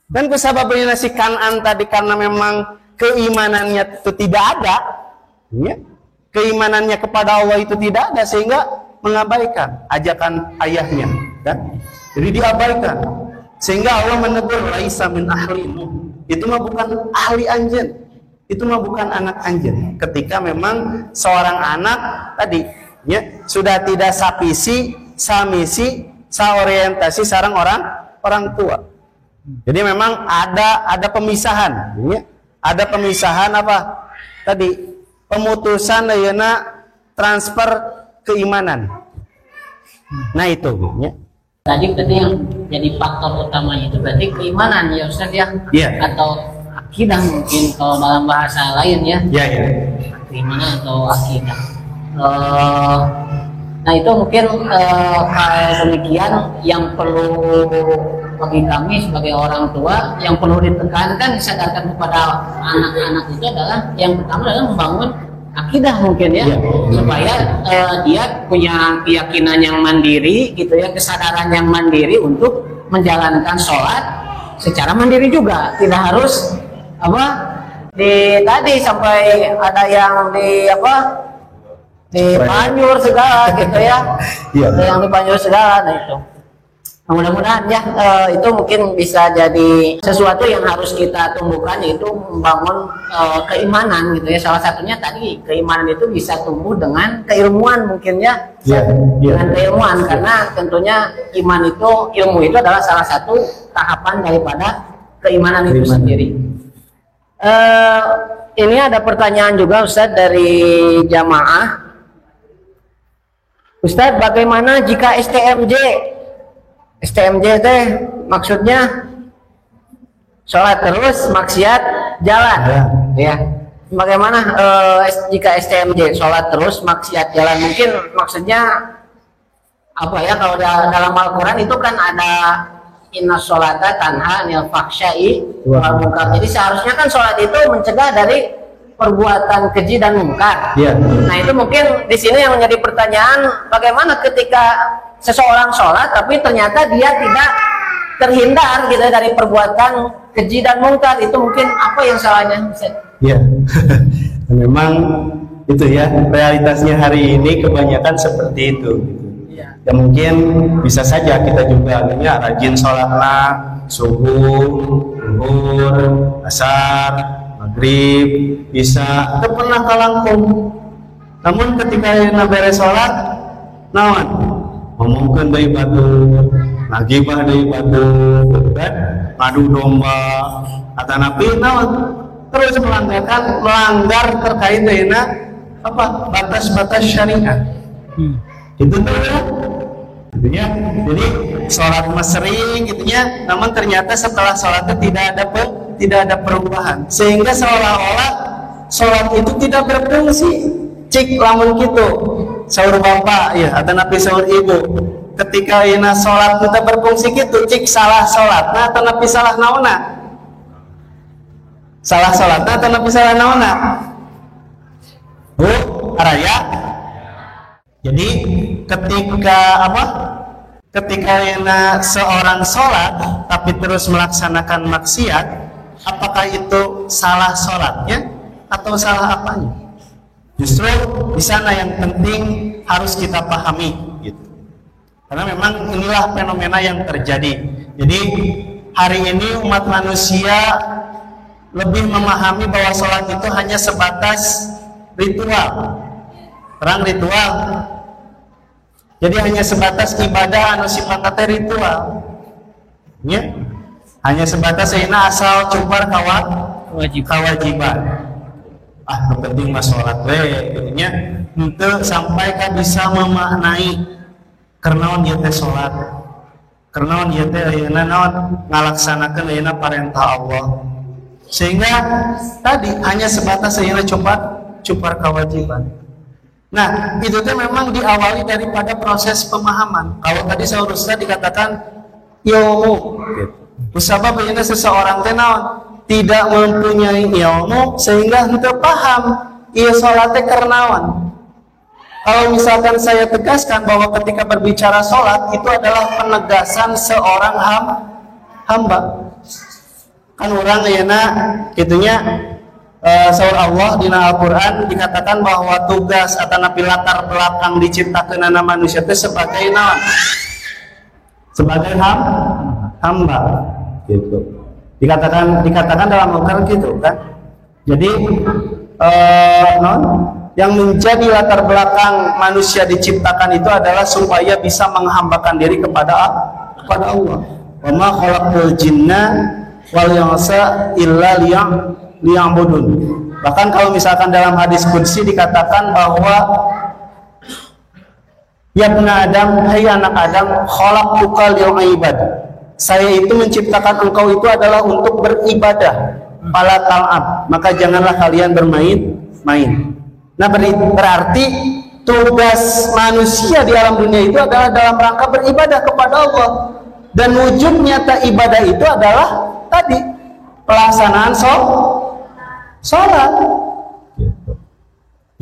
Dan kusababna si Kan'an tadi karena memang keimanannya itu tidak ada, ya, keimanannya kepada Allah itu tidak ada, sehingga mengabaikan ajakan ayahnya, kan? Jadi diabaikan, sehingga Allah menegur laisa min ahli, itu mah bukan ahli anjeun, itu mah bukan anak anjeun. Ketika memang seorang anak tadi, ya, sudah tidak sapisi, samisi, saorientasi sareng orang tua. Jadi memang ada pemisahan, ya. Ada pemisahan apa? Tadi pemutusan ayeuna transfer keimanan. Nah itu, ya. Tadi yang jadi faktor utamanya itu berarti keimanan ya Ustaz ya, atau akidah mungkin kalau dalam bahasa lain ya. Ya. Keimanan atau akidah. Nah itu mungkin hal demikian yang perlu bagi kami sebagai orang tua yang perlu ditekankan, disadarkan kepada anak-anak itu adalah yang pertama adalah membangun akidah mungkin ya, supaya dia punya keyakinan yang mandiri gitu ya, kesadaran yang mandiri untuk menjalankan sholat secara mandiri juga, tidak harus tadi sampai ada yang dipanjur segala gitu ya, ada yang dipanjur segala. Nah itu mudah-mudahan ya itu mungkin bisa jadi sesuatu yang harus kita tumbuhkan, yaitu membangun keimanan gitu ya. Salah satunya tadi keimanan itu bisa tumbuh dengan keilmuan mungkin ya, dengan keilmuan, karena tentunya iman itu, ilmu itu adalah salah satu tahapan daripada keimanan itu sendiri. Ini ada pertanyaan juga Ustadz dari jamaah. Ustadz, bagaimana jika STMJ teh maksudnya sholat terus maksiat jalan, ya. Bagaimana jika STMJ sholat terus maksiat jalan? Mungkin maksudnya apa ya, kalau dalam Al-Quran itu kan ada inna sholata tanha anil fahsya'i wal munkar. Jadi seharusnya kan sholat itu mencegah dari perbuatan keji dan mungkar. Nah itu mungkin di sini yang menjadi pertanyaan, bagaimana ketika seseorang sholat tapi ternyata dia tidak terhindar gitu dari perbuatan keji dan mungkar, itu mungkin apa yang salahnya? Ya, memang itu ya realitasnya hari ini kebanyakan seperti itu. Ya mungkin bisa saja kita juga ya rajin sholatnya subuh, zuhur, asar, maghrib, bisa itu pernah kalangkung. Namun ketika yang beres sholat, naon? Ngomongkan dari batu, ngagibah dari batu, kan? Ngadu domba, atau napi, naon? Terus melanggar terkait dengan apa? Batas-batas syariat. Itu tuh ya. Jadi sholat mas sering gitunya, namun ternyata setelah sholatnya tidak ada perubahan, sehingga seolah-olah sholat itu tidak berfungsi. Cik lamun gitu, sahur bapak ya, atau napi sahur ibu. Ketika ina sholat kita berfungsi gitu, cik salah sholat, nah atau napi salah naona. Salah sholat, nah atau napi salah naona. Araya. Jadi ketika ina seorang sholat tapi terus melaksanakan maksiat, apakah itu salah sholatnya atau salah apanya? Justru di sana yang penting harus kita pahami gitu. Karena memang inilah fenomena yang terjadi. Jadi hari ini umat manusia lebih memahami bahwa sholat itu hanya sebatas ritual, perang ritual. Jadi hanya sebatas ibadah anu sifatnya ritual. Ya? Hanya sebatas asal cubar kewajiban. Penting mas sholat gitunya, itu sampai kan bisa memaknai kernaon ieu teh sholat, kernaon ieu teh ayeuna naon ngalaksanakeun ayeuna perintah Allah, sehingga tadi hanya sebatas ayeuna cupar kewajiban. Nah itu teh memang diawali daripada proses pemahaman. Kalau tadi saya urusnya dikatakan ilmu, usabab ayeuna seseorang teh naon tidak mempunyai ilmu sehingga tidak paham ia sholatnya kernawan. Kalau misalkan saya tegaskan bahwa ketika berbicara sholat itu adalah penegasan seorang hamba. Kan orang ayeuna gitunya saur Allah dina Al-Qur'an dikatakan bahwa tugas atau latar belakang diciptakeunana manusia teh sebagai naon? Sebagai hamba gitu. Dikatakan dalam Al-Qur'an gitu kan. Jadi yang menjadi latar belakang manusia diciptakan itu adalah supaya bisa menghambakan diri kepada Allah. Wa ma khalaqul jinna wal insa illa liya'budun. Bahkan kalau misalkan dalam hadis qudsi dikatakan bahwa ya ibna Adam, hai anak Adam, khalaqtuka li'ibad. Saya itu menciptakan engkau itu adalah untuk beribadah. Fala tal'ab, maka janganlah kalian bermain-main. Nah, berarti tugas manusia di alam dunia itu adalah dalam rangka beribadah kepada Allah. Dan wujud nyata ibadah itu adalah tadi pelaksanaan sholat.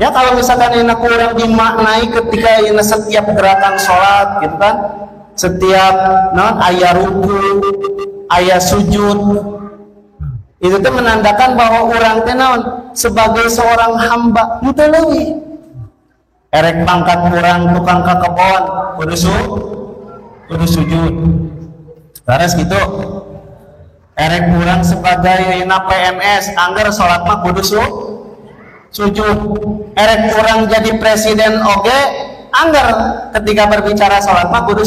Ya, kalau misalkan ini kurang dimaknai ketika ini setiap gerakan sholat gitu kan, setiap aya ruku, aya sujud, itu tuh menandakan bahwa orang teh sebagai seorang hamba itu leuwih. Erek pangkat kurang tukang kakebon kudu sujud. Terus gitu. Erek kurang sebagai PNS angger salat mah kudu sujud. Erek kurang jadi presiden oge angger ketika berbicara salat mah kudu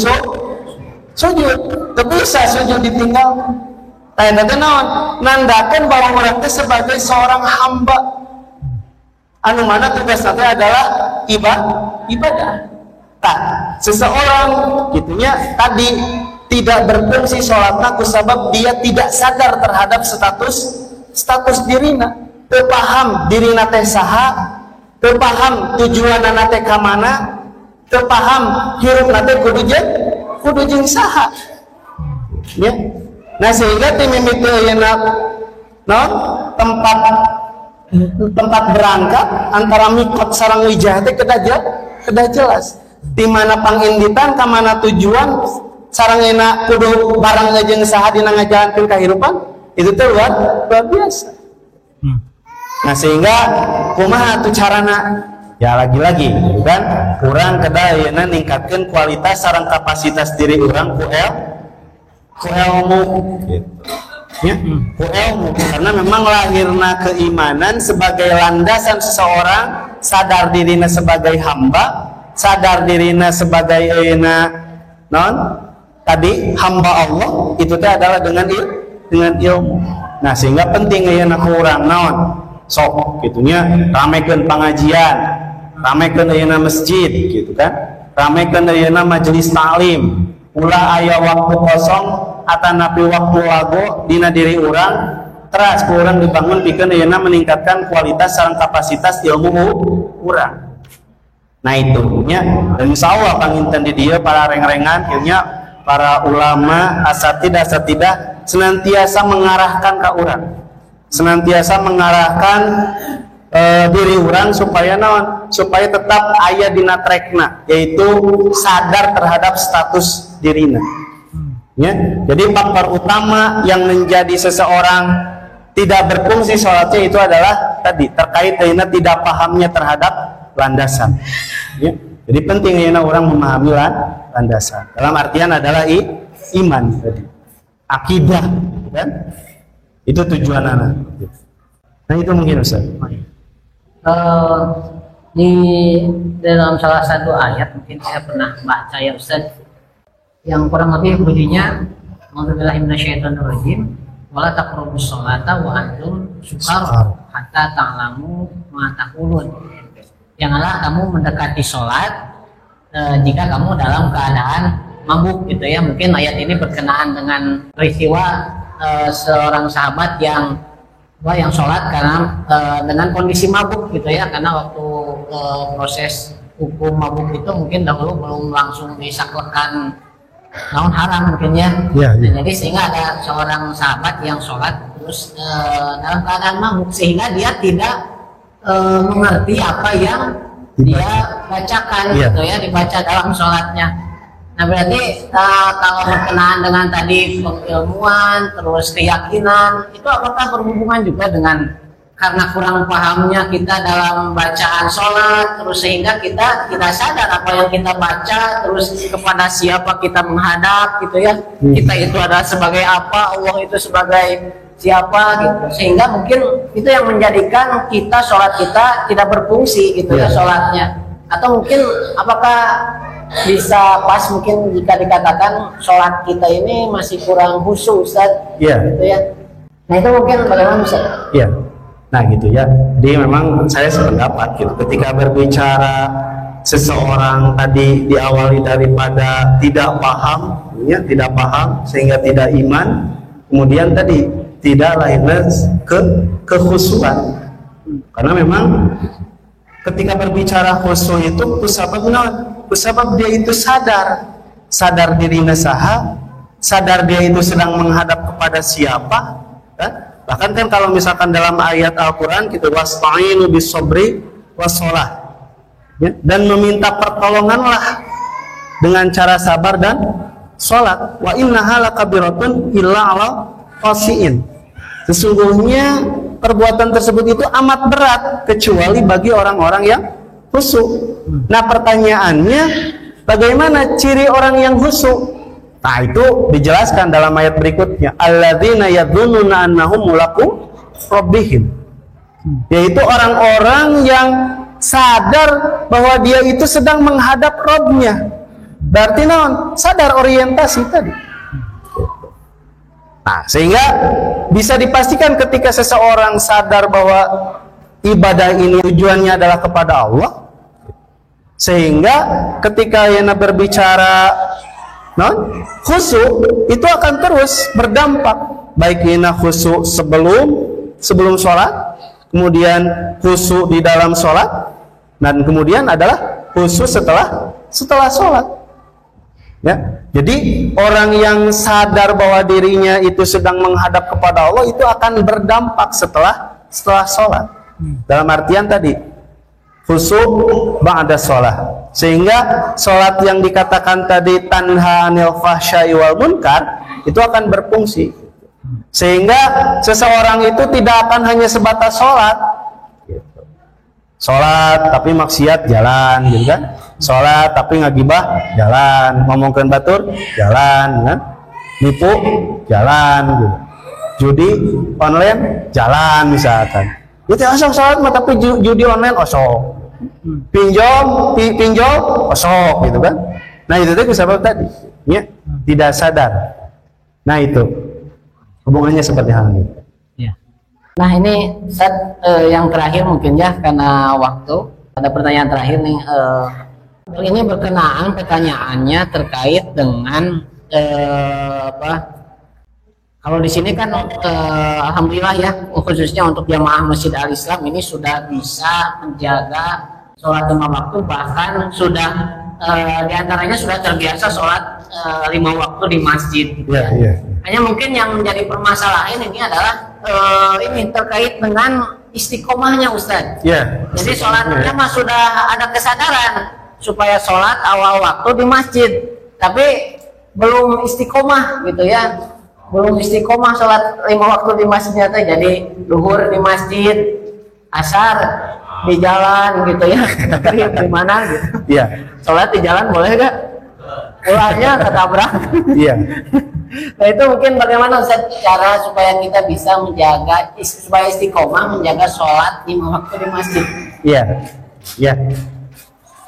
sujud. Teu bisa sujud ditinggal. Eta teh naon? Nandakeun bahwa urang teh sebagai seorang hamba anu mana tugasna teh adalah ibadah. Seseorang gitunya tadi tidak berfungsi sholatna kusabab dia tidak sadar terhadap status dirina, teu paham dirina teh saha, teu paham tujuanna teh ka mana, teu paham hirupna teh kudu jeung saha. Ya. Nah, sehingga timimiti ayeuna tempat berangkat antara mikot sareng wijah teh kedah jelas. Di mana panginditan ka mana tujuan sareng euna kudu barang jeung saha dina ngajalankeun kahirupan itu teh luar biasa. Nah, sehingga kumaha atuh carana? Ya lagi-lagi kan urang kedah ayeuna ningkatkeun kualitas sareng kapasitas diri urang ku ilmu gitu. Ya, ku ilmu karena memang lahirna keimanan sebagai landasan seseorang sadar dirinya sebagai hamba, sadar dirinya sebagai tadi hamba Allah itu teh adalah dengan ilmu. Nah, sehingga penting ayeuna kurang sok gitunya ramekeun pangajian, ramekeun ayeuna masjid gitu kan, ramekeun ayeuna majelis taklim, ulah aya waktu kosong atanapi waktu lago dina diri urang teras urang dibangun pikeun ayeuna meningkatkan kualitas sareng kapasitas ilmu urang. Nah, itu nya dan insyaallah panginten di dieu para reng-rengan ieu para ulama asatidah senantiasa mengarahkan ka urang, senantiasa mengarahkan diri urang supaya supaya tetap aya dina trekna, yaitu sadar terhadap status dirina. Ya, jadi faktor utama yang menjadi seseorang tidak berfungsi sholatnya itu adalah tadi terkait dengan tidak pahamnya terhadap landasan. Ya, jadi penting ya orang memahami landasan. Dalam artian adalah iman tadi, akidah, kan? Itu tujuan anak. Nah, itu mungkin Ustaz. Di dalam salah satu ayat mungkin saya pernah baca ya Ustaz, yang kurang lebih bunyinya A'udzubillahi minasyaitonirrajim wala taqrabus sholata wa antum sukar hatta ta'lamu ma taqulun. Janganlah kamu mendekati sholat jika kamu dalam keadaan mabuk gitu ya. Mungkin ayat ini berkenaan dengan peristiwa seorang sahabat yang sholat karena dengan kondisi mabuk gitu ya, karena waktu proses hukum mabuk itu mungkin dahulu belum langsung disaklekan naon haram mungkinnya. Ya. Nah, jadi sehingga ada seorang sahabat yang sholat terus dalam keadaan mabuk sehingga dia tidak mengerti apa yang dia bacakan gitu ya, dibaca dalam sholatnya. Nah, berarti kalau berkenaan dengan tadi pengilmuan terus keyakinan itu apakah berhubungan juga dengan karena kurang pahamnya kita dalam bacaan sholat, terus sehingga kita tidak sadar apa yang kita baca, terus kepada siapa kita menghadap gitu ya. Kita itu adalah sebagai apa, Allah itu sebagai siapa gitu. Sehingga mungkin itu yang menjadikan kita sholat kita tidak berfungsi gitu ya sholatnya. Atau mungkin apakah bisa pas mungkin jika dikatakan sholat kita ini masih kurang khusyuk Ustaz? Gitu ya. Nah itu mungkin bagaimana Ustaz? Nah gitu ya. Jadi memang saya sependapat gitu. Ketika berbicara seseorang tadi diawali daripada tidak paham, ya tidak paham sehingga tidak iman. Kemudian tadi tidak lahirnya kekhusyuan. Karena memang ketika berbicara khusyuk itu kusabab dia itu sadar dirinya saha, sadar dia itu sedang menghadap kepada siapa, kan? Bahkan kan kalau misalkan dalam ayat Al-Quran kita wasta'inu bis-sabri was-shalah, ya? Dan meminta pertolonganlah dengan cara sabar dan sholat. Wa innaha lakabiratun illa 'alal khashiin. Sesungguhnya perbuatan tersebut itu amat berat kecuali bagi orang-orang yang khusyuk. Nah pertanyaannya, bagaimana ciri orang yang khusyuk? Nah itu dijelaskan dalam ayat berikutnya, alladzina yadhunnuna annahum mulaqu rabbihim, yaitu orang-orang yang sadar bahwa dia itu sedang menghadap Rabbnya. Berarti naon? Sadar orientasi tadi. Nah sehingga bisa dipastikan ketika seseorang sadar bahwa ibadah ini tujuannya adalah kepada Allah, sehingga ketika yana berbicara khusyuk itu akan terus berdampak, baik yana khusyuk sebelum sholat, kemudian khusyuk di dalam sholat, dan kemudian adalah khusyuk setelah sholat. Ya, jadi orang yang sadar bahwa dirinya itu sedang menghadap kepada Allah itu akan berdampak setelah sholat. Dalam artian tadi khusyuk ba'da sholat. Sehingga sholat yang dikatakan tadi tanha anil fahsya'i wal munkar itu akan berfungsi. Sehingga seseorang itu tidak akan hanya sebatas sholat tapi maksiat jalan, gitu kan? Sholat tapi ngagibah jalan, ngomongkeun batur jalan, kan? Nipu jalan, gitu. Judi online jalan misalkan. Itu asal sholat mah tapi judi online osok. Pinjol osok gitu kan. Nah itu tadi sebab tadi ya, tidak sadar. Nah itu hubungannya seperti hal ini ya. Nah ini yang terakhir mungkin ya, karena waktu ada pertanyaan terakhir nih. Ini berkenaan pertanyaannya terkait dengan kalau di sini kan alhamdulillah ya, khususnya untuk jamaah Masjid Al-Islam ini sudah bisa menjaga sholat 5 waktu, bahkan sudah diantaranya sudah terbiasa sholat 5 waktu di masjid. Hanya mungkin yang menjadi permasalahan ini adalah ini terkait dengan istiqomahnya Ustaz. Jadi sholatnya mah sudah ada kesadaran supaya sholat awal waktu di masjid, tapi belum istiqomah gitu ya. Belum istiqomah sholat 5 waktu di masjidnya teh, jadi duhur di masjid, asar di jalan gitu ya, di mana gitu. Sholat di jalan boleh gak? Pulangnya ketabrak. Nah itu mungkin bagaimana Ustaz cara supaya kita bisa menjaga supaya istiqomah menjaga sholat 5 waktu di masjid.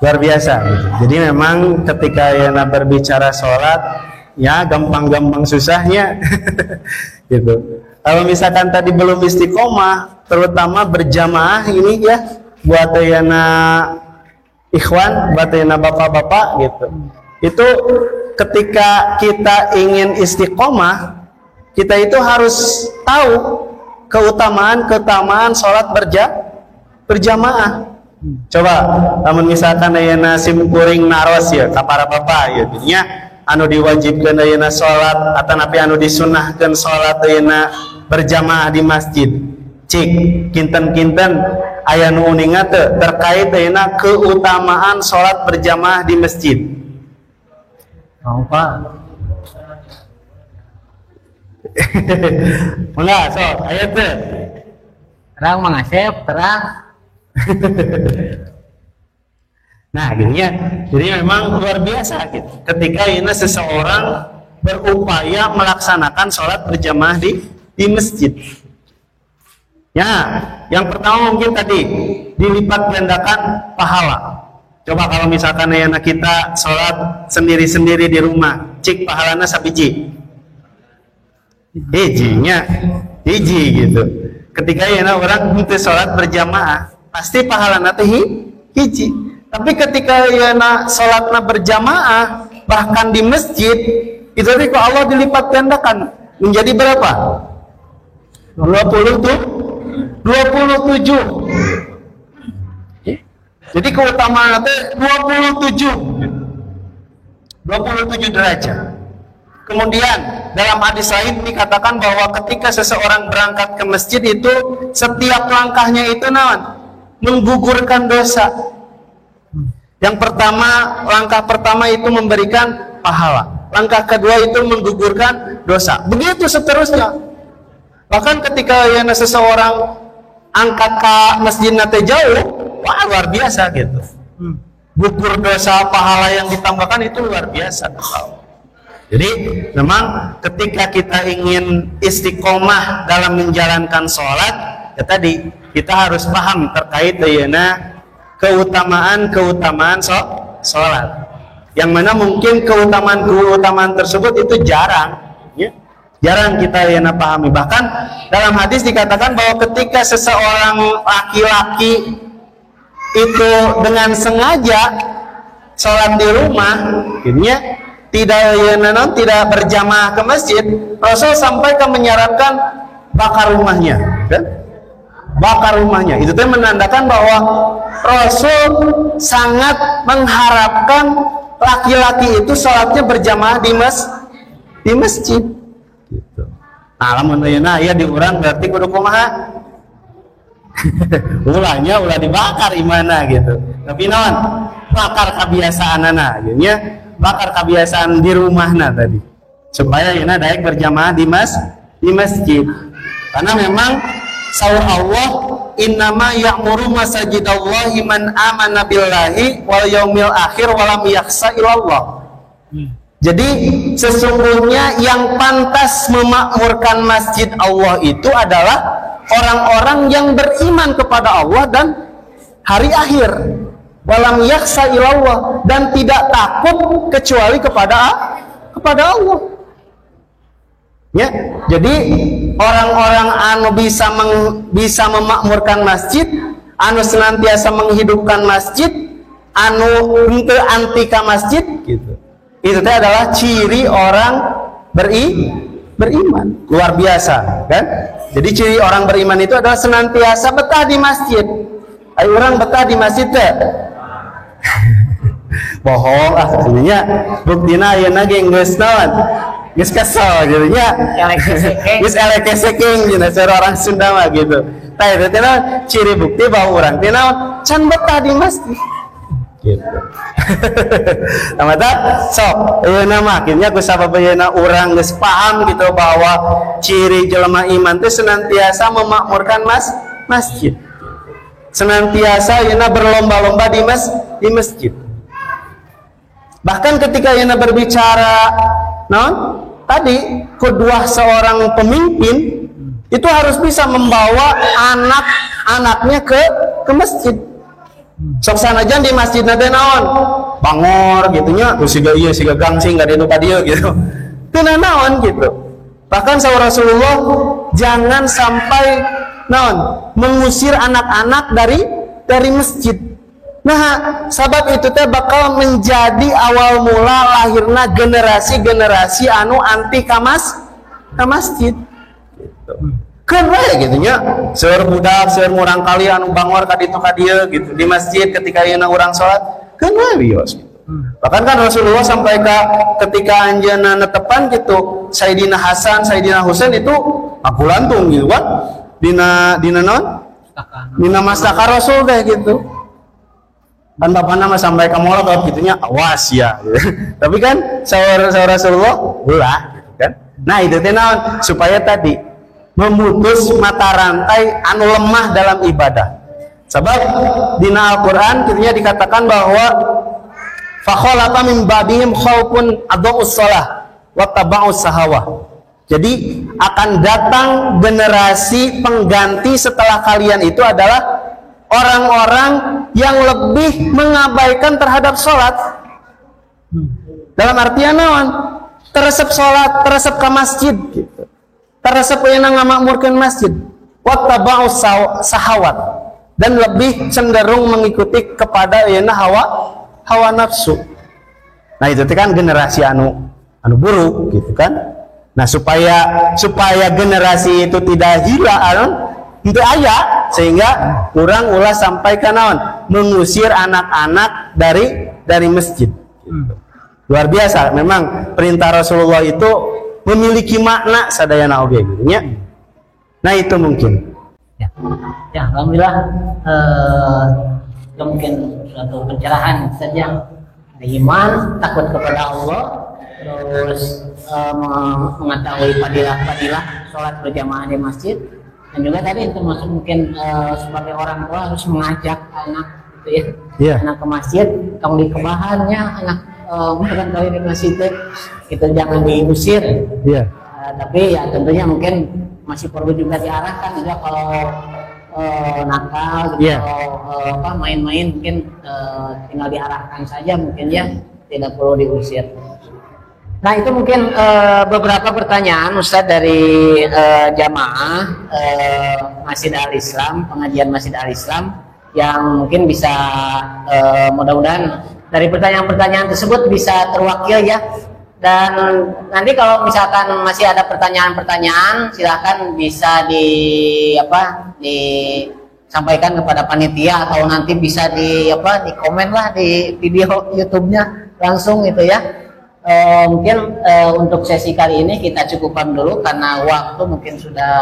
Luar biasa gitu. Jadi memang ketika yana berbicara sholat, ya gampang-gampang susahnya gitu. Kalau misalkan tadi belum istiqomah, terutama berjamaah ini ya, buat yana ikhwan, buat yana bapak-bapak gitu. Itu ketika kita ingin istiqomah, kita itu harus tahu keutamaan sholat berjamaah. Coba, namun misalkan yana simkuring naros ya, kapara bapak ya, jadinya anu diwajibkan ayeuna sholat atau napi anu disunahkan sholat ayeuna berjamaah di masjid, cik kinten-kinten aya nu uninga teu terkait ayeuna keutamaan sholat berjamaah di masjid. Pak. Enggak, so aya teu Terang mengasep, terang. Nah, gini ya. Jadi memang luar biasa gitu. Ketika ini seseorang berupaya melaksanakan sholat berjamaah di masjid. Ya, yang pertama mungkin tadi dilipat gandakan pahala. Coba kalau misalkan anak kita sholat sendiri-sendiri di rumah, cik pahalana sabiji. Hijinya, hiji gitu. Ketika orang itu sholat berjamaah, pasti pahalana teh hiji. Tapi ketika sholatna berjamaah, bahkan di masjid, itu tadi Allah dilipat gandakan menjadi berapa? 27. Jadi keutamaan itu 27 derajat. Kemudian dalam hadis lain dikatakan bahwa ketika seseorang berangkat ke masjid itu setiap langkahnya itu menggugurkan dosa. Yang pertama, langkah pertama itu memberikan pahala. Langkah kedua itu menggugurkan dosa. Begitu seterusnya. Bahkan ketika seseorang angkat ke masjid nate jauh, wah luar biasa gitu. Gugur dosa, pahala yang ditambahkan itu luar biasa. Jadi memang ketika kita ingin istiqomah dalam menjalankan sholat, ya tadi kita harus paham terkait dengan keutamaan sholat. Yang mana mungkin keutamaan tersebut itu jarang, ya. Jarang kita pahami. Bahkan dalam hadis dikatakan bahwa ketika seseorang laki-laki itu dengan sengaja sholat di rumah, tidak berjamaah ke masjid, Rasul sampai menyarankan bakar rumahnya, kan? Bakar rumahnya. Itu menandakan bahwa Rasul sangat mengharapkan laki-laki itu sholatnya berjamaah di masjid. Gitu. Nah, lamun ya diurang berarti kudu kumaha? Ulahnya ulah dibakar imana gitu. Tapi bakar kebiasaanana gitu ya. Bakar kebiasaan di rumahna tadi. Supaya daek berjamaah di masjid. Karena memang sawah Allah innama ya'muru masajidallahi man amana billahi wal yaumil akhir wa lam yakhsha illallah. Jadi sesungguhnya yang pantas memakmurkan masjid Allah itu adalah orang-orang yang beriman kepada Allah dan hari akhir. Walam yakhsha ilallah, dan tidak takut kecuali kepada Allah. Ya, jadi orang-orang anu bisa memakmurkan masjid, anu senantiasa menghidupkan masjid, anu henteu anti ka masjid gitu. Itu adalah ciri orang beriman. Luar biasa, kan? Jadi ciri orang beriman itu adalah senantiasa betah di masjid. Ayo orang betah di masjid teh. Bohong sebenarnya buktina ayeuna ge geus naon? Geus kesel gitu nya. Geus elekeseking gitu cara orang Sunda mah gitu. Tah itu teh ciri bukti bahwa urang teh can betah di masjid. Gitu. Namata sok ayeuna mah akhirnya ku sababeuna urang geus paham gitu bahwa ciri jelema iman teh senantiasa memakmurkan masjid. Senantiasa ayeuna berlomba-lomba di masjid. Bahkan ketika ayeuna berbicara tadi kedua seorang pemimpin itu harus bisa membawa anak-anaknya ke masjid. Sok sanajan di masjid nate naon? Bangor gitu nya, siga ieu siga gangsing gak dinu ka dieu gitu. Teu naon gitu. Bahkan sahabat Rasulullah jangan sampai mengusir anak-anak dari masjid. Nah, sebab itu teh bakal menjadi awal mula lahirna generasi-generasi anu anti ka masjid. Gitu. Kan wae gitu nya. Seueur budak, seueur urang kali anu bangor ka ditu ka dieu gitu di masjid ketika ayeuna urang salat, kan wae wios gitu. Bahkan kan Rasulullah sampai ketika anjeunna netepan gitu, Sayyidina Hasan, Sayyidina Husain itu akulantung gitu kan. Dina mastaka Rasul kayak gitu. Kan bapakna mah sampai ka molot gitunya awas ya. Tapi kan saudara Rasulullah ulah gitu kan. Nah, itu teh naon supaya tadi memutus mata rantai anu lemah dalam ibadah. Sebab dina Al-Qur'an kiranya dikatakan bahwa fa khalafa min ba'dihim khalqun adha'us shalah wa taba'us sahawah. Jadi akan datang generasi pengganti setelah kalian itu adalah orang-orang yang lebih mengabaikan terhadap sholat. Dalam artian naon? Teresep sholat, teresep ke masjid gitu. Teresep yang ngamakmurkeun masjid. Wattaba'us sahawat, dan lebih cenderung mengikuti kepada hawa nafsu. Nah itu kan generasi anu buruk gitu kan. Nah supaya generasi itu tidak hilang itu aya, sehingga kurang ulah sampai ke naon mengusir anak-anak dari masjid. Luar biasa, memang perintah Rasulullah itu memiliki makna sadayana oge gitu nya. Nah itu mungkin. Ya, alhamdulillah itu mungkin suatu pencerahan saja. Iman, takut kepada Allah, terus mengetahui fadilah sholat berjamaah di masjid, dan juga tadi termasuk mungkin sebagai orang tua harus mengajak anak gitu ya, anak ke masjid, kamu di kebahannya anak makan kali di masjid itu jangan diusir, tapi ya tentunya mungkin masih perlu juga diarahkan juga kalau nakal gitu, main-main mungkin tinggal diarahkan saja mungkin ya, tidak perlu diusir. Nah itu mungkin beberapa pertanyaan Ustadz dari jamaah Masjid Al-Islam, pengajian Masjid Al-Islam, yang mungkin bisa mudah-mudahan dari pertanyaan-pertanyaan tersebut bisa terwakil ya. Dan nanti kalau misalkan masih ada pertanyaan-pertanyaan, silahkan bisa disampaikan kepada panitia, atau nanti bisa di komen lah di video YouTube-nya langsung gitu ya. Mungkin untuk sesi kali ini kita cukupkan dulu karena waktu mungkin sudah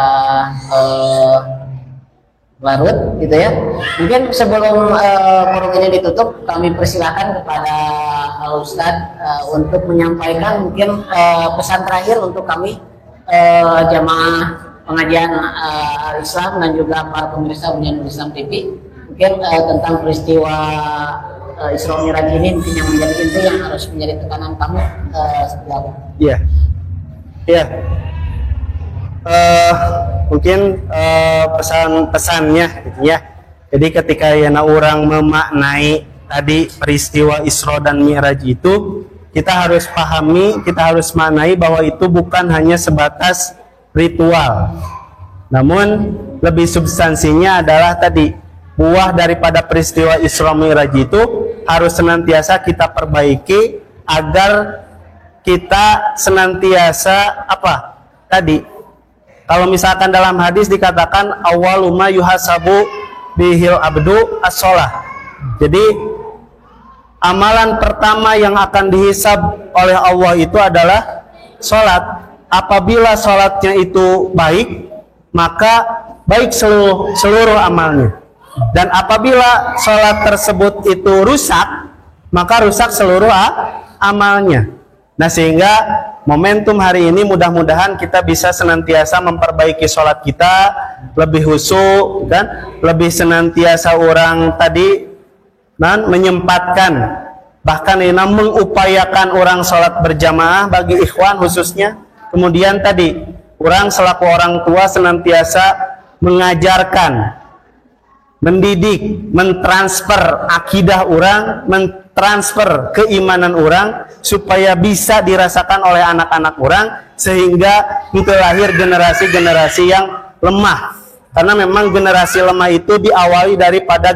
larut gitu ya. Mungkin sebelum forum ini ditutup, kami persilahkan kepada Ustadz untuk menyampaikan mungkin pesan terakhir untuk kami jamaah pengajian Al-Islam dan juga para pemirsa Bunyanul Islam TV, mungkin tentang peristiwa Isra Mi'raj ini mungkin yang menjadi inti yang harus menjadi tekanan kamu seperti apa? Iya. Mungkin pesan-pesannya gitu ya. Jadi ketika orang memaknai tadi peristiwa Isra dan Mi'raj itu, kita harus pahami, kita harus maknai bahwa itu bukan hanya sebatas ritual, namun lebih substansinya adalah tadi buah daripada peristiwa Isra Mi'raj itu harus senantiasa kita perbaiki agar kita senantiasa kalau misalkan dalam hadis dikatakan awaluma yuhasabu bihil abdu as-sholah. Jadi amalan pertama yang akan dihisab oleh Allah itu adalah sholat. Apabila sholatnya itu baik, maka baik seluruh amalnya. Dan apabila sholat tersebut itu rusak, maka rusak seluruh amalnya. Nah sehingga momentum hari ini mudah-mudahan kita bisa senantiasa memperbaiki sholat kita, lebih khusyuk kan, lebih senantiasa orang tadi menyempatkan, bahkan ini mengupayakan orang sholat berjamaah bagi ikhwan khususnya. Kemudian tadi orang selaku orang tua senantiasa mengajarkan, mendidik, mentransfer akidah orang, mentransfer keimanan orang supaya bisa dirasakan oleh anak-anak orang, sehingga itu lahir generasi-generasi yang lemah. Karena memang generasi lemah itu diawali daripada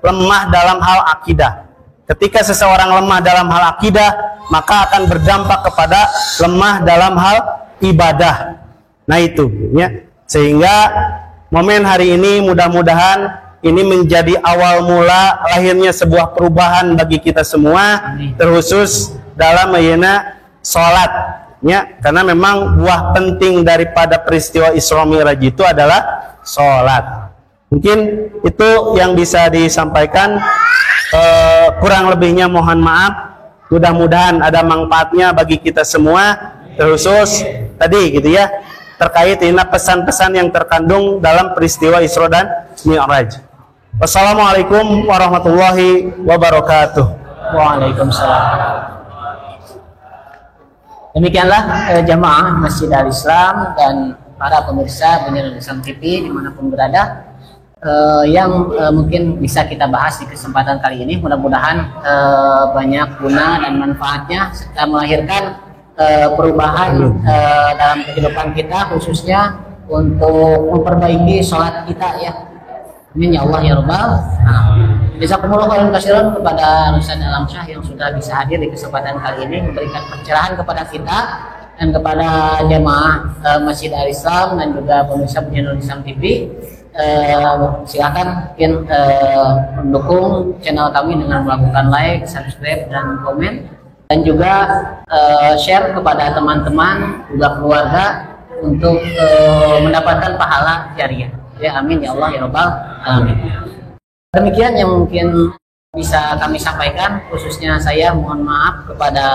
lemah dalam hal akidah. Ketika seseorang lemah dalam hal akidah, maka akan berdampak kepada lemah dalam hal ibadah. Nah itu ya. Sehingga momen hari ini mudah-mudahan ini menjadi awal mula lahirnya sebuah perubahan bagi kita semua, terkhusus dalam mayana sholat ya, karena memang buah penting daripada peristiwa Isra Mi'raj itu adalah sholat. Mungkin itu yang bisa disampaikan, kurang lebihnya mohon maaf. Mudah-mudahan ada manfaatnya bagi kita semua, terkhusus tadi gitu ya, terkait ini pesan-pesan yang terkandung dalam peristiwa Isra dan Mi'raj. Wassalamualaikum warahmatullahi wabarakatuh. Waalaikumsalam. Demikianlah jamaah Masjid Al-Islam dan para pemirsa Bunyanul Islam TV dimanapun berada, yang mungkin bisa kita bahas di kesempatan kali ini. Mudah-mudahan banyak guna dan manfaatnya serta melahirkan perubahan dalam kehidupan kita, khususnya untuk memperbaiki sholat kita ya. Amin ya Allah ya Rabbal. Jazakumullah khairan katsiran kepada Ustaz Alamsyah yang sudah bisa hadir di kesempatan kali ini, memberikan pencerahan kepada kita dan kepada jamaah Masjid Al-Islam dan juga pemirsa Bunyanul Islam TV. Silakan mungkin mendukung channel kami dengan melakukan like, subscribe dan komen, dan juga share kepada teman-teman juga keluarga untuk mendapatkan pahala jariah. Ya amin ya Allah ya Rabbal alamin. Demikian yang mungkin bisa kami sampaikan, khususnya saya mohon maaf kepada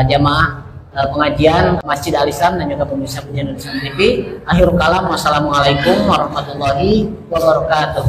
jamaah pengajian Masjid Al-Islam dan juga pemirsa Bunyanul Islam TV. Akhirul kalam, wassalamualaikum warahmatullahi wabarakatuh.